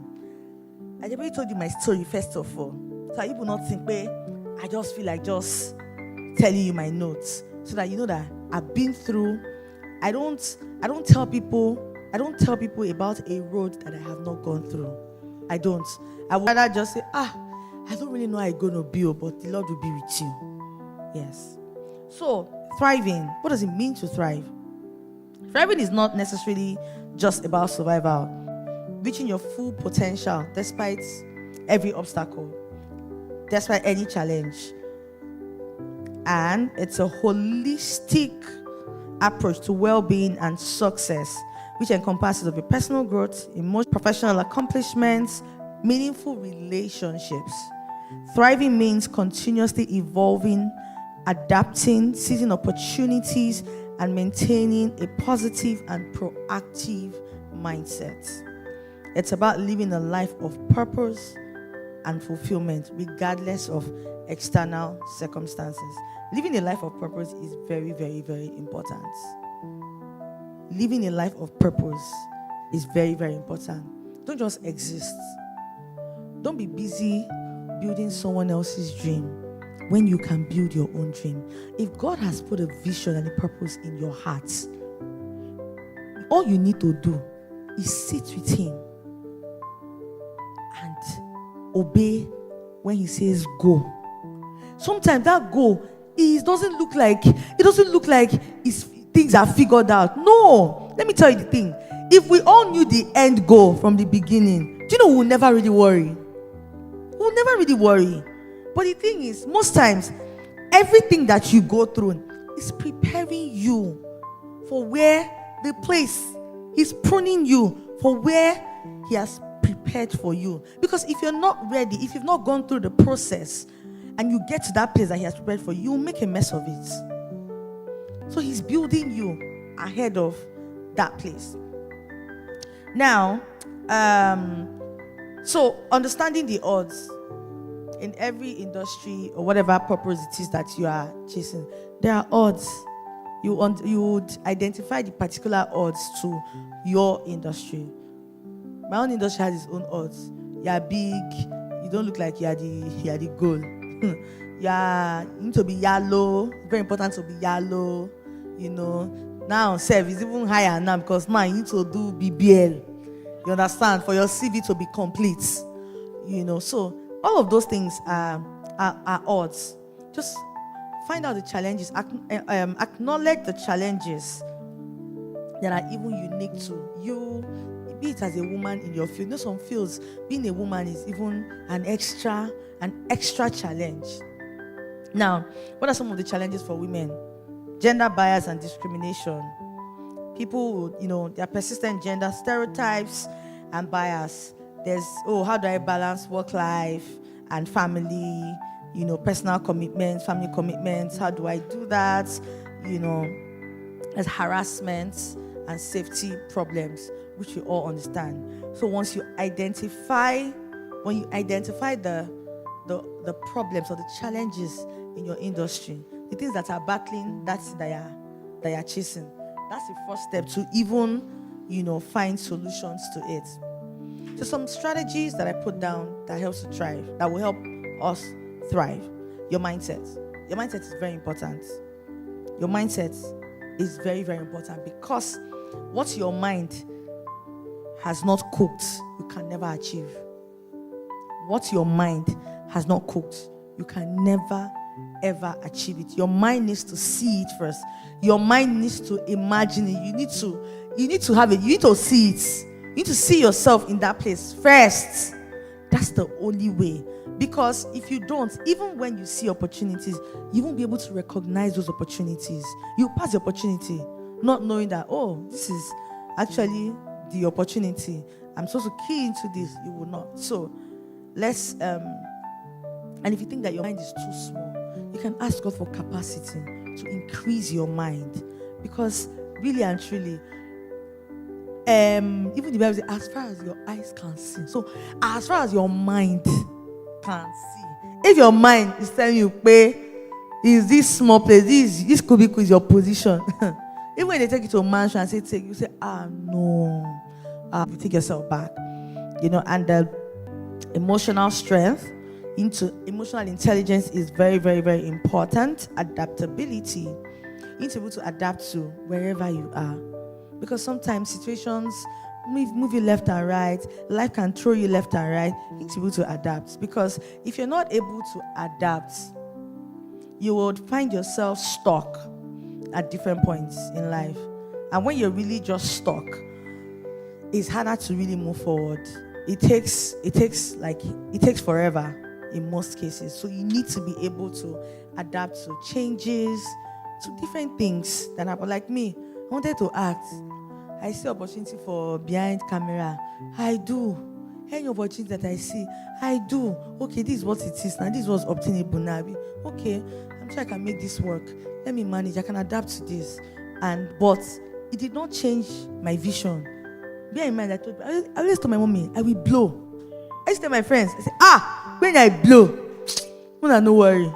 I already told you my story first of all, so you will not think, I just feel like just telling you my notes so that you know that I've been through. I don't tell people about a road that I have not gone through. I don't. I would rather just say, I don't really know how it's going to be, but the Lord will be with you. Yes. So, thriving. What does it mean to thrive? Thriving is not necessarily just about survival. Reaching your full potential despite every obstacle, despite any challenge. And it's a holistic approach to well-being and success, which encompasses of your personal growth, emotional, professional accomplishments, meaningful relationships. Thriving means continuously evolving, adapting, seizing opportunities, and maintaining a positive and proactive mindset. It's about living a life of purpose and fulfillment, regardless of external circumstances. Living a life of purpose is very, very, very important. Living a life of purpose is very, very important. Don't just exist. Don't be busy building someone else's dream when you can build your own dream. If God has put a vision and a purpose in your heart, all you need to do is sit with Him and obey when He says go. Sometimes that go, it doesn't look like things are figured out. No, let me tell you the thing. If we all knew the end goal from the beginning, do you know we'll never really worry? We'll never really worry. But the thing is, most times, everything that you go through is preparing you for where the place He's pruning you for where He has prepared for you. Because if you're not ready, if you've not gone through the process, and you get to that place that He has prepared for you, you'll make a mess of it. So He's building you ahead of that place. Now, so understanding the odds in every industry or whatever purpose it is that you are chasing, there are odds. You would identify the particular odds to your industry. My own industry has its own odds. You are big. You don't look like you are the goal. You need to be yellow. Very important to be yellow. You know. Now, serve is even higher now because now you need to do BBL. You understand? For your CV to be complete. You know. So all of those things are odds. Just find out the challenges. Acknowledge the challenges that are even unique to you. Be it as a woman in your field. You know, some fields, being a woman is even an extra challenge. Now, what are some of the challenges for women? Gender bias and discrimination. People, there are persistent gender stereotypes and bias. There's, how do I balance work life and family? Personal commitments, family commitments. How do I do that? There's harassment and safety problems, which we all understand. So once you identify, the problems or the challenges in your industry, the things that are battling, that's that you're chasing, that's the first step to even, find solutions to it. So some strategies that I put down that helps to thrive, that will help us thrive. Your mindset. Your mindset is very important. Your mindset is very, very important because what your mind has not cooked, you can never achieve. What your mind has not cooked, you can never ever achieve it. Your mind needs to see it first. Your mind needs to imagine it. You need to have it. You need to see it. You need to see yourself in that place first. That's the only way. Because if you don't, even when you see opportunities, you won't be able to recognize those opportunities. You pass the opportunity, not knowing that, oh, this is actually the opportunity. I'm supposed to key into this. You will not. So let's and if you think that your mind is too small, you can ask God for capacity to increase your mind. Because really and truly, even the Bible says, as far as your eyes can see. So as far as your mind can see. If your mind is telling you, is this small place, this could be your position. Even when they take you to a mansion and say take, you say, no. You take yourself back. And the emotional strength into emotional intelligence is very, very, very important. Adaptability. You need to be able to adapt to wherever you are. Because sometimes situations move you left and right. Life can throw you left and right. You need to be able to adapt. Because if you're not able to adapt, you would find yourself stuck at different points in life. And when you're really just stuck, it's harder to really move forward. It takes forever in most cases. So you need to be able to adapt to changes, to different things that happen. Like me, I wanted to act. I see opportunity for behind camera. I do. Any opportunity that I see, I do. Okay, this is what it is now. This was obtainable now. Okay, I'm sure I can make this work. Let me manage. I can adapt to this. But it did not change my vision. Bear in mind, I always told my mommy, I will blow. I used to tell my friends, I say, when I blow, no worry.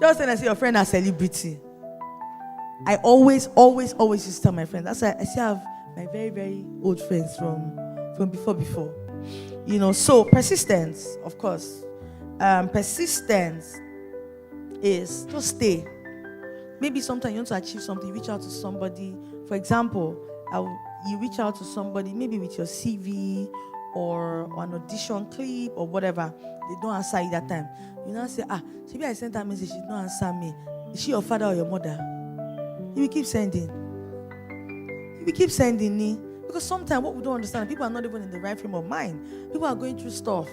Just when I see your friend a celebrity. I always used to tell my friends. That's why I still have my very, very old friends from before. So persistence, of course. Persistence is to stay. Maybe sometimes you want to achieve something, you reach out to somebody. For example, you reach out to somebody, maybe with your CV or an audition clip or whatever. They don't answer you that time. You now say, maybe I sent that message, she did not answer me. Is she your father or your mother? You will keep sending. Because sometimes what we don't understand, people are not even in the right frame of mind. People are going through stuff.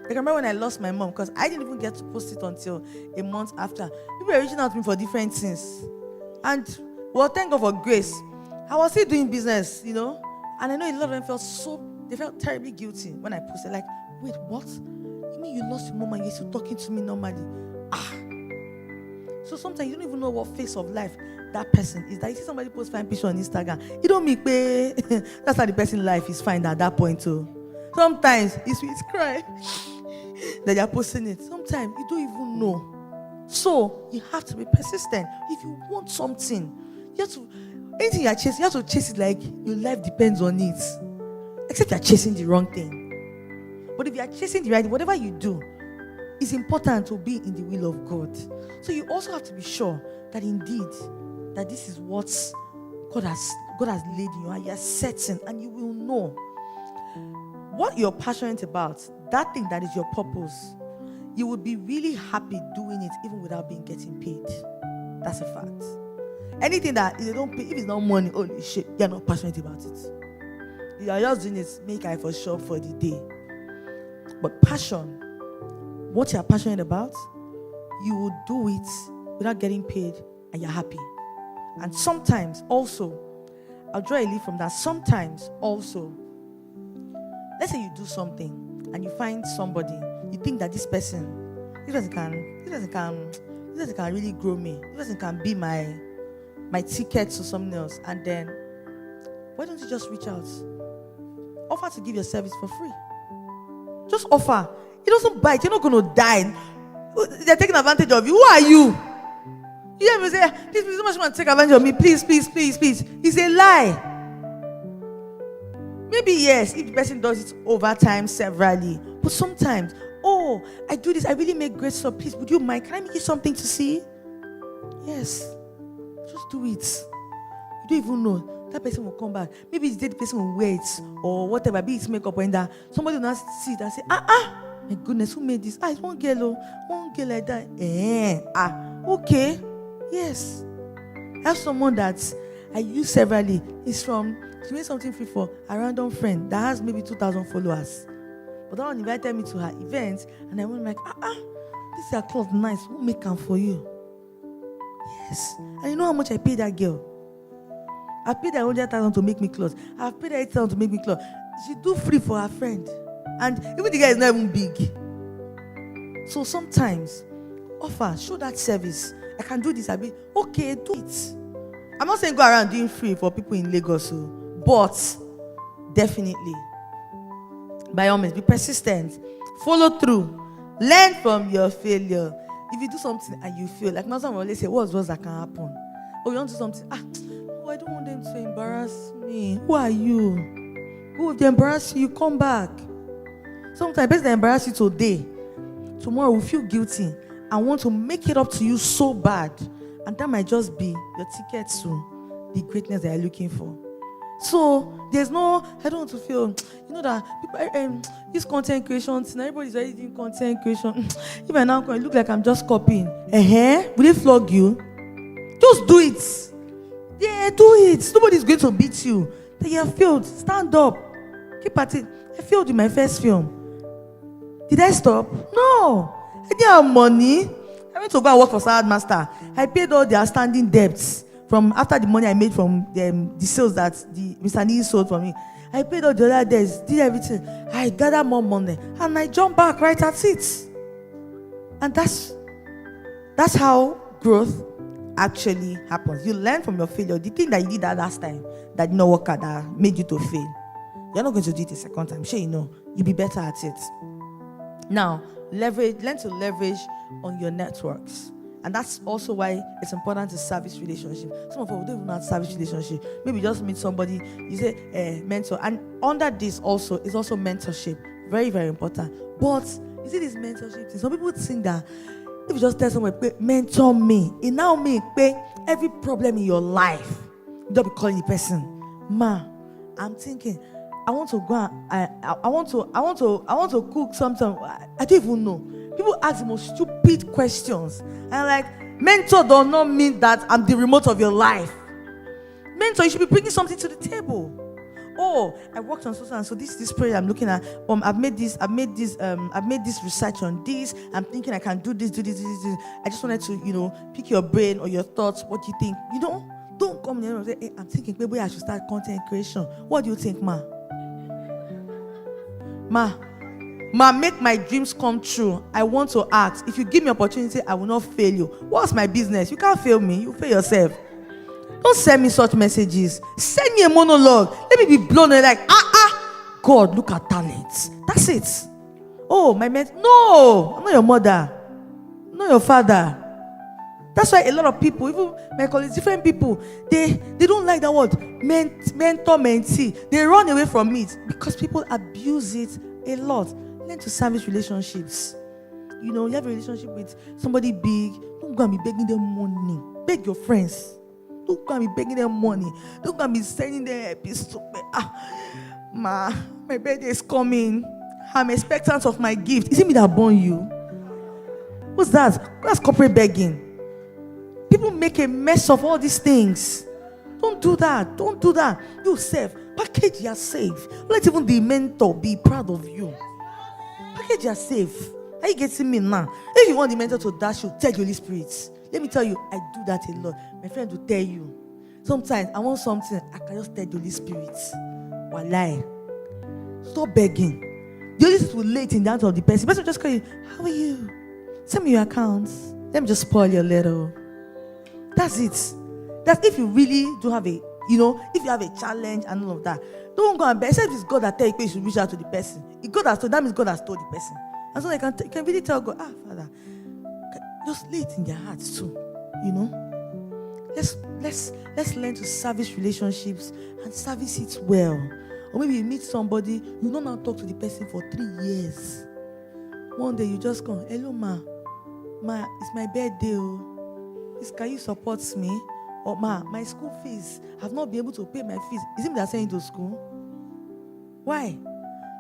Like I remember when I lost my mom, because I didn't even get to post it until a month after. People were reaching out to me for different things. And, thank God for grace. I was still doing business, And I know a lot of them felt terribly guilty when I posted. Like, wait, what? You mean you lost your mom and you're still talking to me normally? So sometimes you don't even know what phase of life that person is. That you see somebody post fine picture on Instagram, you don't mean that's how the person's life is fine at that point too. Sometimes it's crying that you're posting it. Sometimes you don't even know. So you have to be persistent. If you want something, you have to. Anything you're chasing, you have to chase it like your life depends on it. Except you're chasing the wrong thing. But if you're chasing the right thing, whatever you do, it's important to be in the will of God. So you also have to be sure that indeed, that this is what God has laid in you, and you're certain, and you will know what you're passionate about, that thing that is your purpose. You will be really happy doing it even without getting paid. That's a fact. Anything that if they don't pay, if it's not money, holy shit, you're not passionate about it. You are just doing it, make I for sure for the day. But passion, what you're passionate about, you will do it without getting paid, and you're happy. And sometimes also, I'll draw a leaf from that. Sometimes also, let's say you do something and you find somebody, you think that this person can really grow me. This person can be my ticket to something else. And then, why don't you just reach out? Offer to give your service for free. Just offer. It doesn't bite. You're not going to die. They're taking advantage of you. Who are you? You ever say, please, somebody want to take advantage of me. Please. It's a lie. Maybe yes, if the person does it over time severally. But sometimes, I do this. I really make great stuff. Please, would you mind? Can I make you something to see? Yes. Just do it. You don't even know. that person will come back. Maybe it's the person will wait or whatever, be it makeup or in that. Somebody will not see it and say, my goodness, who made this? It's one girl like that. Okay. Yes. I have someone that I use severally. She made something free for a random friend that has maybe 2,000 followers. But that one invited me to her event, and I went like, this is a cloth nice. Who make them for you? Yes. And you know how much I paid that girl? I paid her 100,000 to make me clothes. I've paid her 8,000 to make me clothes. She do free for her friend. And even the guy is not even big. So sometimes, show that service. I can do this. I'll be, okay, do it. I'm not saying go around doing free for people in Lagos, but definitely, by all means, be persistent. Follow through. Learn from your failure. If you do something and you fail, like my son will always say, what's that can happen? Or you want to do something, I don't want them to embarrass me. Who are you? Who, if they embarrass you, come back. Sometimes, best they embarrass you today, tomorrow we feel guilty and want to make it up to you so bad. And that might just be your ticket to the greatness that you're looking for. So, there's no, I don't want to feel, that people, this content creation, everybody's already doing content creation. If I now look like I'm just copying, will they flog you? Just do it. Yeah, do it. Nobody's going to beat you. Then you have failed. Stand up. Keep at it. I failed in my first film. Did I stop? No. I didn't have money. I went to go and work for Salad Master. I paid all the outstanding debts from after the money I made from the sales that the Mr. Nee sold for me. I paid all the other debts, did everything. I gathered more money and I jumped back right at it. And that's how growth actually happens. You learn from your failure. The thing that you did that last time that did not work out, that made you to fail, you're not going to do it a second time. Sure, you'll be better at it. Now, learn to leverage on your networks. And that's also why it's important to service relationship. Some of us don't even have service relationship. Maybe just meet somebody, you say mentor. And under this also is also mentorship. Very, very important. But you see this mentorship thing. Some people think that if you just tell someone, mentor me, it now means every problem in your life, you don't be calling the person. I'm thinking, I want to go and I want to cook something. I don't even know. People ask the most stupid questions. And I'm like, mentor does not mean that I'm the remote of your life. Mentor, you should be bringing something to the table. Oh, I worked on so and so. This project I'm looking at. I've made this research on this. I'm thinking I can do this. I just wanted to, pick your brain or your thoughts. What do you think? Don't come here and say, hey, I'm thinking maybe I should start content creation. What do you think, Ma? Ma, make my dreams come true. I want to ask. If you give me opportunity, I will not fail you. What's my business? You can't fail me. You fail yourself. Don't send me such messages. Send me a monologue. Let me be blown away like, God, look at talents. That's it. Oh, no, I'm not your mother. I'm not your father. That's why a lot of people, even my colleagues, different people, they don't like that word, mentor, mentee. They run away from it because people abuse it a lot. Learn to service relationships. You have a relationship with somebody big. Don't go and be begging them money. Beg your friends. Don't go and be begging them money. Don't go and be sending them epistles. My birthday is coming. I'm expectant of my gift. Is it me that born you? What's that? That's corporate begging. People make a mess of all these things. Don't do that. Don't do that. You self, package yourself. Let even the mentor be proud of you. Package yourself. Are you getting me now? If you want the mentor to dash you, tell the Holy Spirit. Let me tell you, I do that a lot. My friend will tell you. Sometimes I want something, I can just tell the Holy Spirit. Walai. Stop begging. The Holy Spirit will lay it in the hands of the person. The person will just call you, how are you? Send me your accounts. Let me just spoil your little. That's it. That's if you really do have a, if you have a challenge and all of that. Don't go and beg. Except it's God that tells you should reach out to the person. If God has told, that means God has told the person. And so you can really tell God, Father, just lay it in their hearts too. Let's learn to service relationships and service it well. Or maybe you meet somebody, you don't now talk to the person for 3 years. One day you just come, hello ma, it's my birthday. Can you support me? Or ma, my school fees, I've not been able to pay my fees. Is it me that's sending you to school? Why?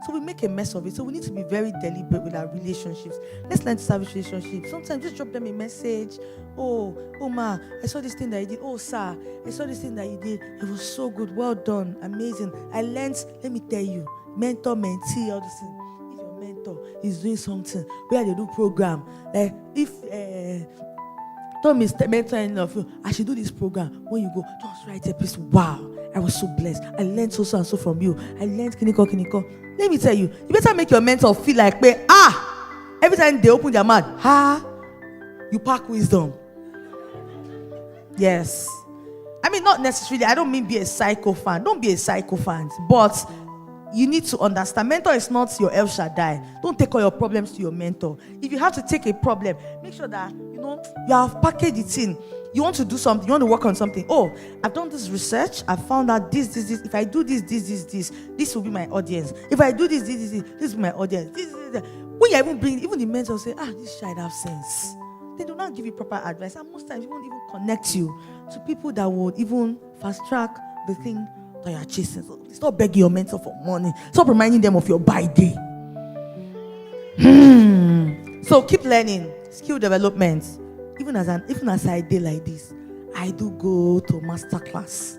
So we make a mess of it. So we need to be very deliberate with our relationships. Let's learn to establish relationships. Sometimes just drop them a message. Oh ma, I saw this thing that you did. Oh sir, I saw this thing that you did. It was so good. Well done. Amazing. I learned, let me tell you, mentor, mentee, all this thing. If your mentor is doing something where they do program, like if don't mentor any of you, I should do this program. When you go, just write a piece. Wow, I was so blessed. I learned so and so from you. I learned kiniko. Let me tell you, you better make your mentor feel like, every time they open their mouth, you pack wisdom. Yes. I mean, not necessarily, I don't mean be a psycho fan. Don't be a psycho fan. But you need to understand, mentor is not your El Shaddai. Don't take all your problems to your mentor. If you have to take a problem, make sure that, you have packaged it in. You want to do something, you want to work on something. Oh, I've done this research. I found out this. If I do this will be my audience. If I do this will be my audience. This. When you even the mentor say, this child have sense. They do not give you proper advice. And most times, they won't even connect you to people that would even fast track the thing that you're chasing. So stop begging your mentor for money. Stop reminding them of your buy day. So keep learning. Skill development. Even as I did like this, I do go to masterclass.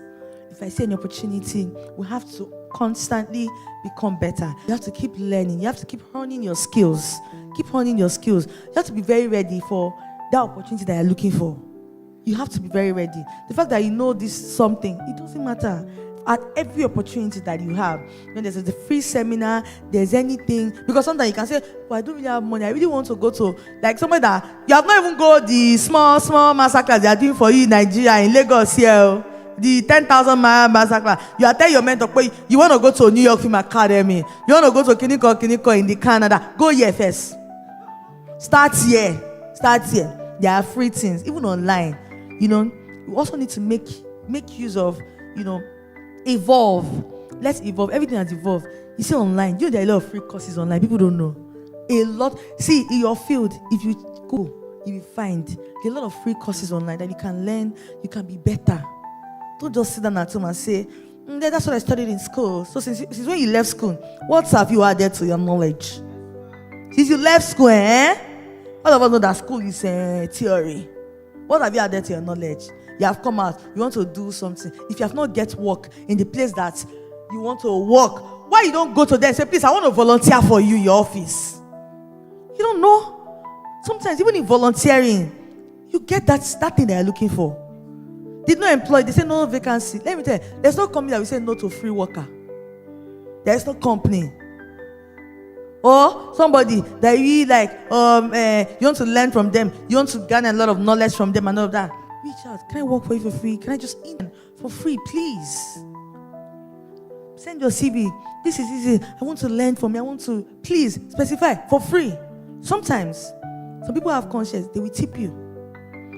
If I see an opportunity, we have to constantly become better. You have to keep learning. You have to keep honing your skills. Keep honing your skills. You have to be very ready for that opportunity that you're looking for. You have to be very ready. The fact that you know this something, it doesn't matter. At every opportunity that you have, when there's a free seminar, there's anything, because sometimes you can say, I don't really have money, I really want to go to, like somewhere that you have not even go the small massacres they are doing for you in Nigeria, in Lagos here, the 10,000 massacre. You are telling your mentor, you want to go to New York Film Academy, you want to go to Kiniko in the Canada, go here first. Start here. There are free things, even online. You also need to make use of, evolve. Let's evolve. Everything has evolved. You see online, there are a lot of free courses online. People don't know. A lot. See, in your field, if you go, you will find there are a lot of free courses online that you can learn, you can be better. Don't just sit down at home and say, that's what I studied in school. So since when you left school, what have you added to your knowledge? Since you left school, all of us know that school is theory. What have you added to your knowledge? You have come out, you want to do something. If you have not get work in the place that you want to work, why you don't go to them and say, please, I want to volunteer for you in your office? You don't know. Sometimes even in volunteering, you get that thing that you're looking for. Did not employ, they say no vacancy. Let me tell you, there's no company that will say no to free worker. There's no company. Or somebody that you like, you want to learn from them, you want to gain a lot of knowledge from them and all of that. Reach out. Can I work for you for free? Can I just in for free, please? Send your CV. This is easy. I want to learn from you. I want to, please, specify for free. Sometimes, some people have conscience. They will tip you.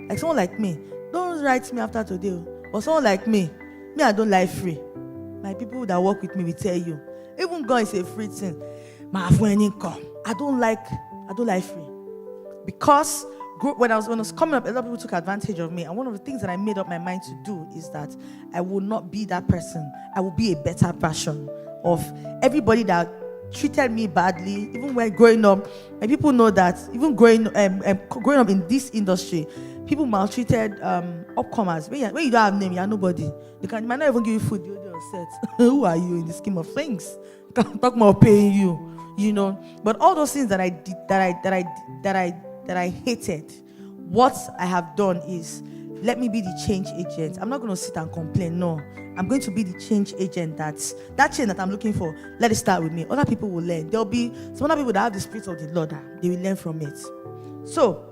Like someone like me. Don't write me after today. Or someone like me, I don't like free. My people that work with me will tell you. Even God is a free thing. My friend income. I don't like free. Because when I was coming up, a lot of people took advantage of me. And one of the things that I made up my mind to do is that I will not be that person. I will be a better version of everybody that treated me badly. Even when growing up, and people know that even growing up in this industry, people maltreated upcomers. When you don't have name, you are nobody. They might not even give you food. You're upset. Who are you in the scheme of things? Can't talk more paying you, But all those things that I did, that I hated, what I have done is let me be the change agent. I'm not going to sit and complain. No, I'm going to be the change agent. That change that I'm looking for, let it start with me. Other people will learn. There'll be some other people that have the spirit of the Lord. They will learn from it. So,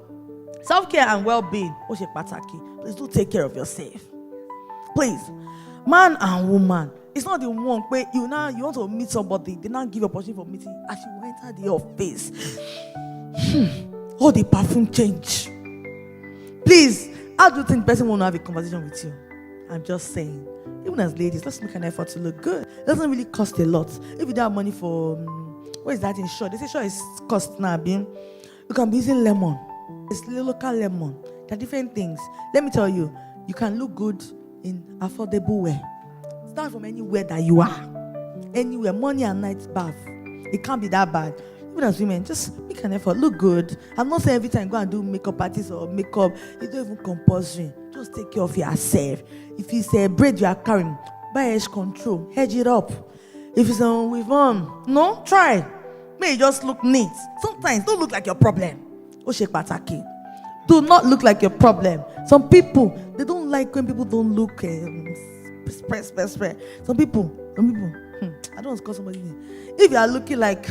self-care and well-being. Please do take care of yourself. Please. Man and woman. It's not the one where you want to meet somebody. They now give you opportunity for meeting. As you enter the office. All the perfume change. Please, how do you think the person want to have a conversation with you? I'm just saying. Even as ladies, let's make an effort to look good. It doesn't really cost a lot. If you don't have money for, what is that in short? They say short is cost now. You can be using lemon. It's local lemon. There are different things. Let me tell you, you can look good in affordable wear. Start from anywhere that you are. Anywhere, morning and night bath. It can't be that bad. Even as women, just make an effort, look good. I'm not saying every time go and do makeup artists or makeup, it's not even compulsory. Just take care of yourself. If it's a braid you are carrying, buy edge control, hedge it up. If it's with no, try. May it just look neat. Sometimes don't look like your problem. Do not look like your problem. Some people, they don't like when people don't look spread. Some people, I don't want to call somebody name. If you are looking like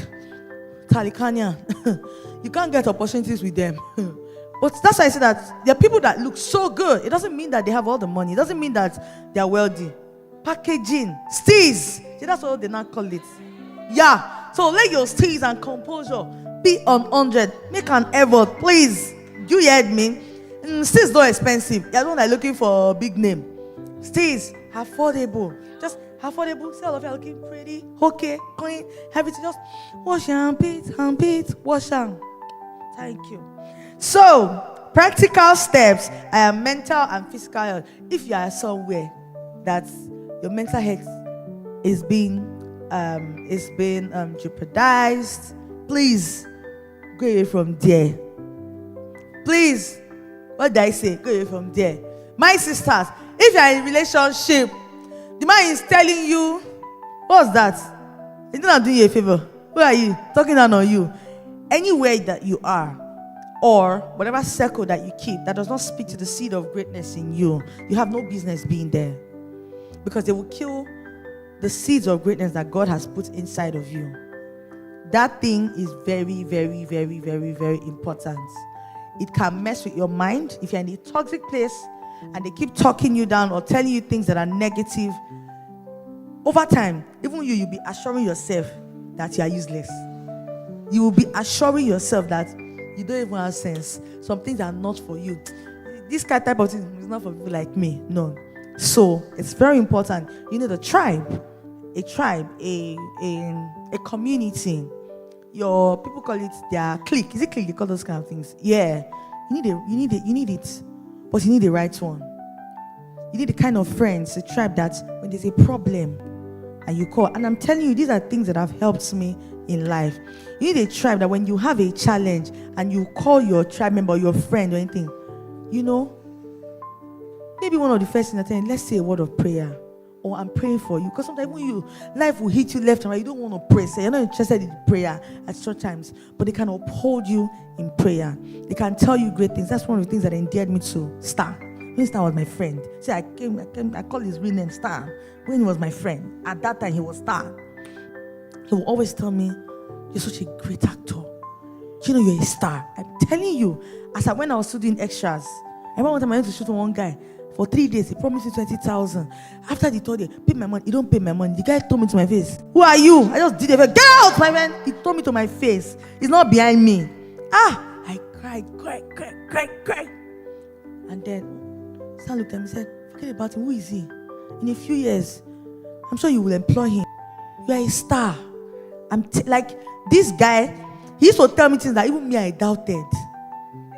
Talikania, you can't get opportunities with them. But that's why I say that there are people that look so good. It doesn't mean that they have all the money. It doesn't mean that they are wealthy. Packaging, steez. See, that's what they now call it. Yeah. So let your steez and composure be on 100. Make an effort, please. You heard me? Steez not expensive. You're not like looking for a big name. Steez, affordable. Just affordable. See all of you are looking pretty, okay, clean, everything. Just wash and beat, wash and. Thank you. So, practical steps are mental and physical health. If you are somewhere that your mental health is being jeopardized, please go away from there. Please, what did I say? Go away from there. My sisters, if you are in a relationship, the man is telling you, what's that? He's not doing you a favor. Who are you? Talking down on you. Anywhere that you are, or whatever circle that you keep that does not speak to the seed of greatness in you, you have no business being there. Because they will kill the seeds of greatness that God has put inside of you. That thing is very, very, very, very, very important. It can mess with your mind. If you're in a toxic place and they keep talking you down or telling you things that are negative, over time, even you'll be assuring yourself that you are useless. You will be assuring yourself that you don't even have sense. Some things are not for you. This type of thing is not for people like me. No. So it's very important. You need a tribe, a community. Your people call it their clique. Is it clique? They call those kind of things. Yeah. You need it. But you need the right one. You need the kind of friends, a tribe that when there's a problem and you call. And I'm telling you, these are things that have helped me in life. You need a tribe that when you have a challenge and you call your tribe member, your friend or anything, maybe one of the first things I tell you, let's say a word of prayer. Or I'm praying for you. Because sometimes when life will hit you left and right, you don't want to pray. So you're not interested in prayer at short times. But they can uphold you in prayer. They can tell you great things. That's one of the things that endeared me to Star. When Star was my friend. See, I called his real name Star. When he was my friend. At that time, he was Star. He will always tell me, you're such a great actor. You're a star. I'm telling you. When I was still doing extras, I remember one time I went to shoot one guy. For 3 days, he promised me 20,000. After the third day, pay my money. He don't pay my money. The guy told me to my face, who are you? I just did it. Get out, my man. He told me to my face. He's not behind me. I cried. And then, Stan looked at me and said, forget about him. Who is he? In a few years, I'm sure you will employ him. You are a star. This guy, he used to tell me things that even me, I doubted.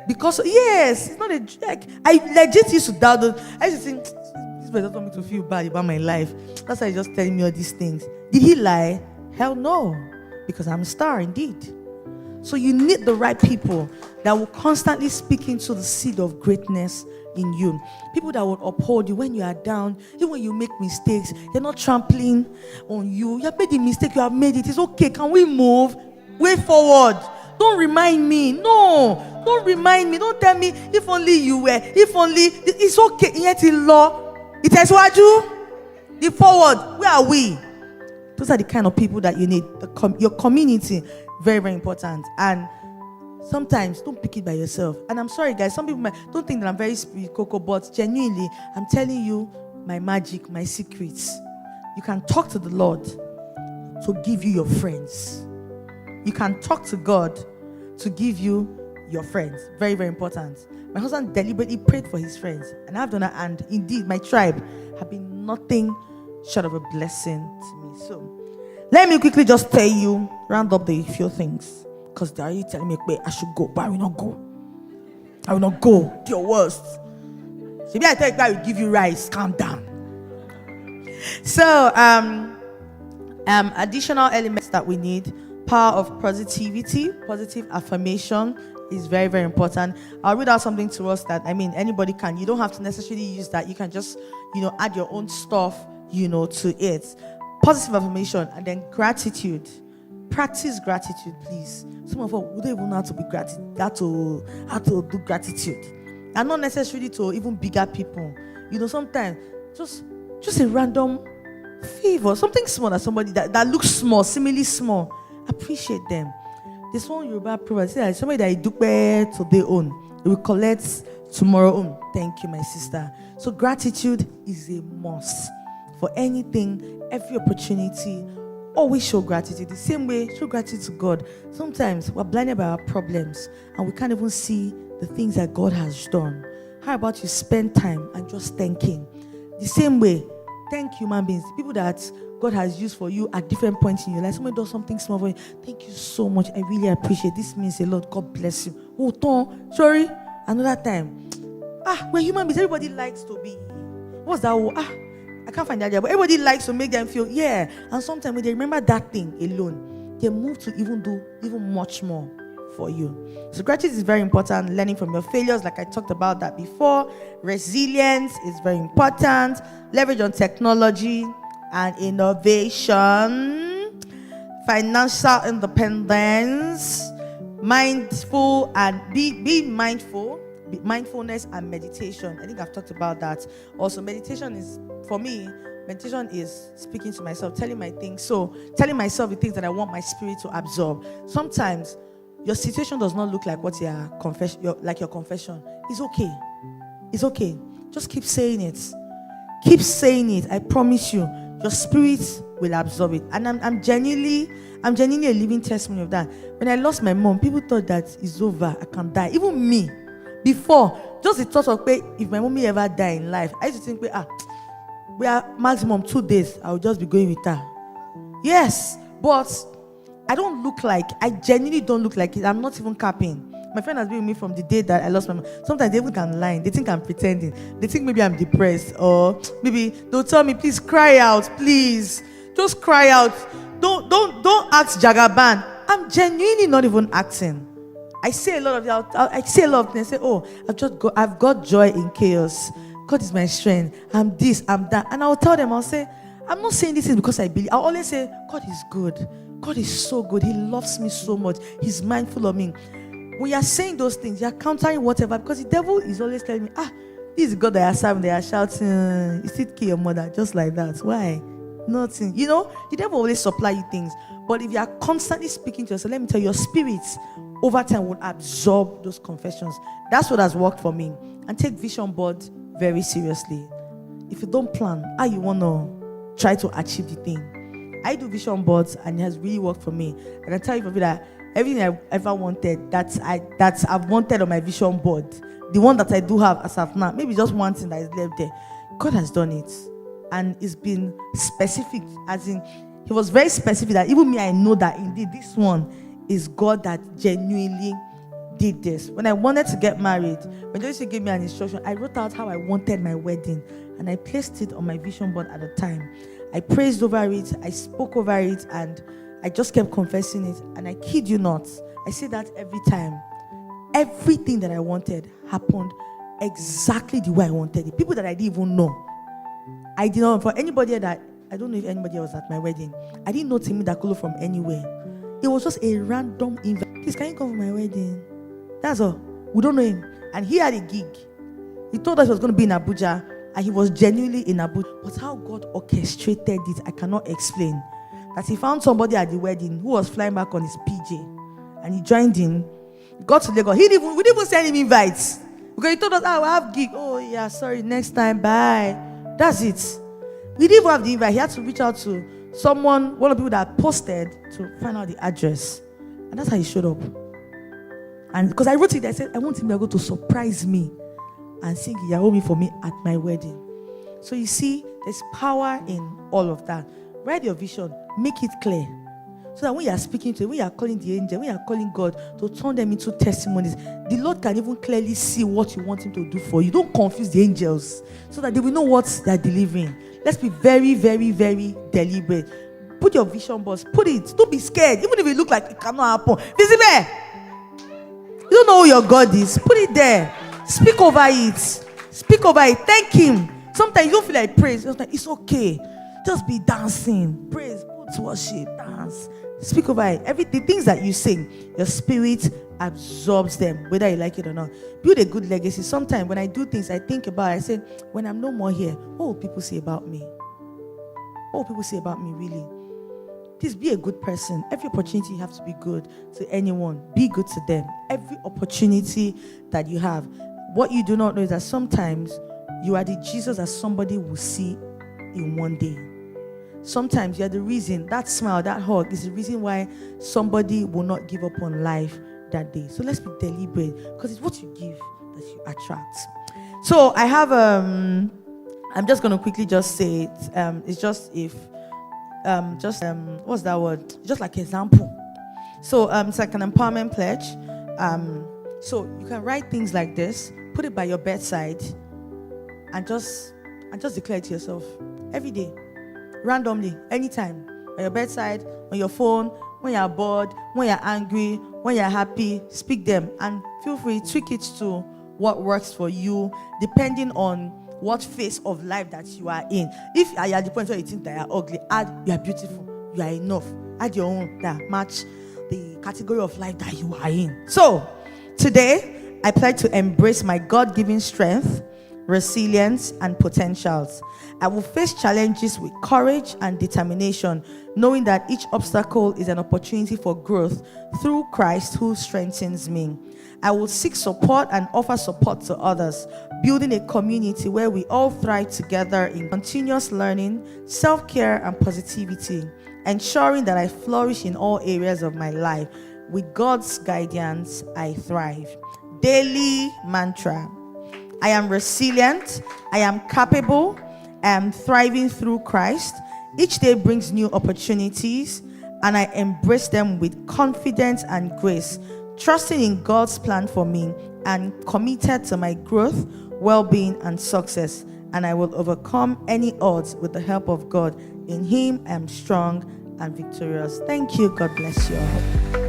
Because, yes, it's not a joke. I legit used to doubt those. I used to think, this person told me to feel bad about my life. That's why he's just telling me all these things. Did he lie? Hell no. Because I'm a star indeed. So you need the right people that will constantly speak into the seed of greatness in you. People that will uphold you when you are down. Even when you make mistakes, they're not trampling on you. You have made the mistake, you have made it. It's okay. Can we move? Way forward. Don't remind me. No. Don't remind me. Don't tell me, if only you were. If only. It's okay. Yet in law. It is what you. The forward. Where are we? Those are the kind of people that you need. Your community. Very, very important. And sometimes don't pick it by yourself. And I'm sorry, guys. Some people don't think that I'm very spiritual, but genuinely, I'm telling you my magic, my secrets. You can talk to the Lord to give you your friends. You can talk to God to give you your friends. Very, very important. My husband deliberately prayed for his friends, and I've done that. And indeed, my tribe have been nothing short of a blessing to me. So, let me quickly just tell you, round up the few things, because they are already telling me, I should go, but I will not go. I will not go. Your worst. Maybe I tell you I will give you rice. Calm down. So, additional elements that we need: power of positivity, positive affirmation is very, very important. I'll read out something to us that, anybody can. You don't have to necessarily use that. You can just, add your own stuff, to it. Positive affirmation, and then gratitude. Practice gratitude, please. Some of us, we don't even know how to be gratitude, how to do gratitude. And not necessarily to even bigger people. Sometimes just a random favor, something small that somebody that looks small, seemingly small. Appreciate them. This one Yoruba proverb says somebody that you do today own, you will collect tomorrow own. Thank you, my sister. So gratitude is a must for anything, every opportunity. Always show gratitude. The same way, show gratitude to God. Sometimes we're blinded by our problems and we can't even see the things that God has done. How about you spend time and just thank Him? The same way, thank human beings, people that God has used for you at different points in your life. Somebody does something small for you. Thank you so much. I really appreciate this. Means a lot. God bless you. Oh, sorry. Another time. We're human beings. Everybody likes to be. What's that? I can't find the idea. But everybody likes to make them feel, yeah. And sometimes when they remember that thing alone, they move to even do even much more for you. So gratitude is very important. Learning from your failures, like I talked about that before. Resilience is very important. Leverage on technology and innovation. Financial independence. Mindful and be mindful. Mindfulness and meditation. I think I've talked about that. Also, meditation is, for me, meditation is speaking to myself, telling my things. So, telling myself the things that I want my spirit to absorb. Sometimes your situation does not look like what your confession. It's okay. It's okay. Just keep saying it. Keep saying it. I promise you, your spirit will absorb it. And I'm genuinely a living testimony of that. When I lost my mom, people thought that it's over. I can die. Even me, before, just the thought of, if my mommy ever die in life, I used to think, we are maximum 2 days. I will just be going with her. Yes, but I genuinely don't look like it. I'm not even capping. My friend has been with me from the day that I lost my mom. Sometimes they even can lie. They think I'm pretending. They think maybe I'm depressed, or maybe they'll tell me, please cry out, please. Just cry out. Don't act Jagaban. I'm genuinely not even acting. I say a lot of things. I say, I've got joy in chaos. God is my strength. I'm this, I'm that. And I'll tell them, I'll say, I'm not saying this because I believe. I'll always say, God is good. God is so good. He loves me so much. He's mindful of me. When you're saying those things, you're countering whatever, because the devil is always telling me, this is God that you're serving. They are shouting, you still kill your mother, just like that. Why? Nothing. The devil always supply you things. But if you are constantly speaking to yourself, let me tell you, your spirit over time will absorb those confessions. That's what has worked for me. And take vision board very seriously. If you don't plan how you want to try to achieve the thing. I do vision boards and it has really worked for me. I can tell you that everything I ever wanted, that I've wanted on my vision board, the one that I do have as of now, maybe just one thing that is left there, God has done it. And it's been specific, as in, He was very specific that even me, I know that indeed this one is God that genuinely did this. When I wanted to get married, when Joyce gave me an instruction, I wrote out how I wanted my wedding and I placed it on my vision board at the time. I praised over it, I spoke over it, and I just kept confessing it. And I kid you not, I say that every time. Everything that I wanted happened exactly the way I wanted it. People that I didn't even know. I did not, for anybody that, I don't know if anybody was at my wedding, I didn't know Timmy Dakolo from anywhere. It was just a random invite. Please, can you come for my wedding? That's all. We don't know him. And he had a gig. He told us he was going to be in Abuja, and he was genuinely in Abuja. But how God orchestrated it, I cannot explain. That he found somebody at the wedding who was flying back on his PJ, and he joined him. Got to Lagos. We didn't even send him invites. Because he told us, we'll have gig. Oh yeah, sorry, next time, bye. That's it. We didn't even have the invite. He had to reach out to someone, one of the people that posted, to find out the address. And that's how he showed up. And because I wrote it, I said, I want him to go to surprise me and sing Yaomi for me at my wedding. So you see, there's power in all of that. Write your vision. Make it clear. So that when you are speaking to, when you are calling the angel, when you are calling God to turn them into testimonies, the Lord can even clearly see what you want him to do for you. Don't confuse the angels so that they will know what they are delivering. Let's be very, very, very deliberate. Put your vision boards, put it. Don't be scared. Even if it look like it cannot happen. Visible. You don't know who your God is. Put it there. Speak over it. Speak over it. Thank him. Sometimes you don't feel like praise. It's okay. Just be dancing. Praise. Put worship. Dance. Speak over it. The things that you sing, your spirit absorbs them, whether you like it or not. Build a good legacy. Sometimes when I do things, I think about it. I say, when I'm no more here, what will people say about me? What will people say about me, really? Please be a good person. Every opportunity you have to be good to anyone. Be good to them. Every opportunity that you have. What you do not know is that sometimes you are the Jesus that somebody will see in one day. Sometimes you are the reason, that smile, that hug is the reason why somebody will not give up on life that day. So let's be deliberate, because it's what you give that you attract. So I have, I'm just going to quickly just say it. It's just what's that word? Just like example. So it's like an empowerment pledge. So you can write things like this, put it by your bedside, and just declare it to yourself every day, randomly, anytime, by your bedside, on your phone, when you're bored, when you're angry, when you're happy. Speak them, and feel free to tweak it to what works for you, depending on what phase of life that you are in. If you are at the point where you think that you are ugly, add you are beautiful, you are enough. Add your own that match the category of life that you are in. So today, I pledge to embrace my God-given strength, resilience, and potentials. I will face challenges with courage and determination, knowing that each obstacle is an opportunity for growth through Christ who strengthens me. I will seek support and offer support to others, building a community where we all thrive together in continuous learning, self-care, and positivity, ensuring that I flourish in all areas of my life. With God's guidance, I thrive. Daily mantra: I am resilient, I am capable, I am thriving through Christ. Each day brings new opportunities, and I embrace them with confidence and grace, trusting in God's plan for me and committed to my growth, well-being, and success. And I will overcome any odds with the help of God. In him I am strong and victorious. Thank you. God bless you all.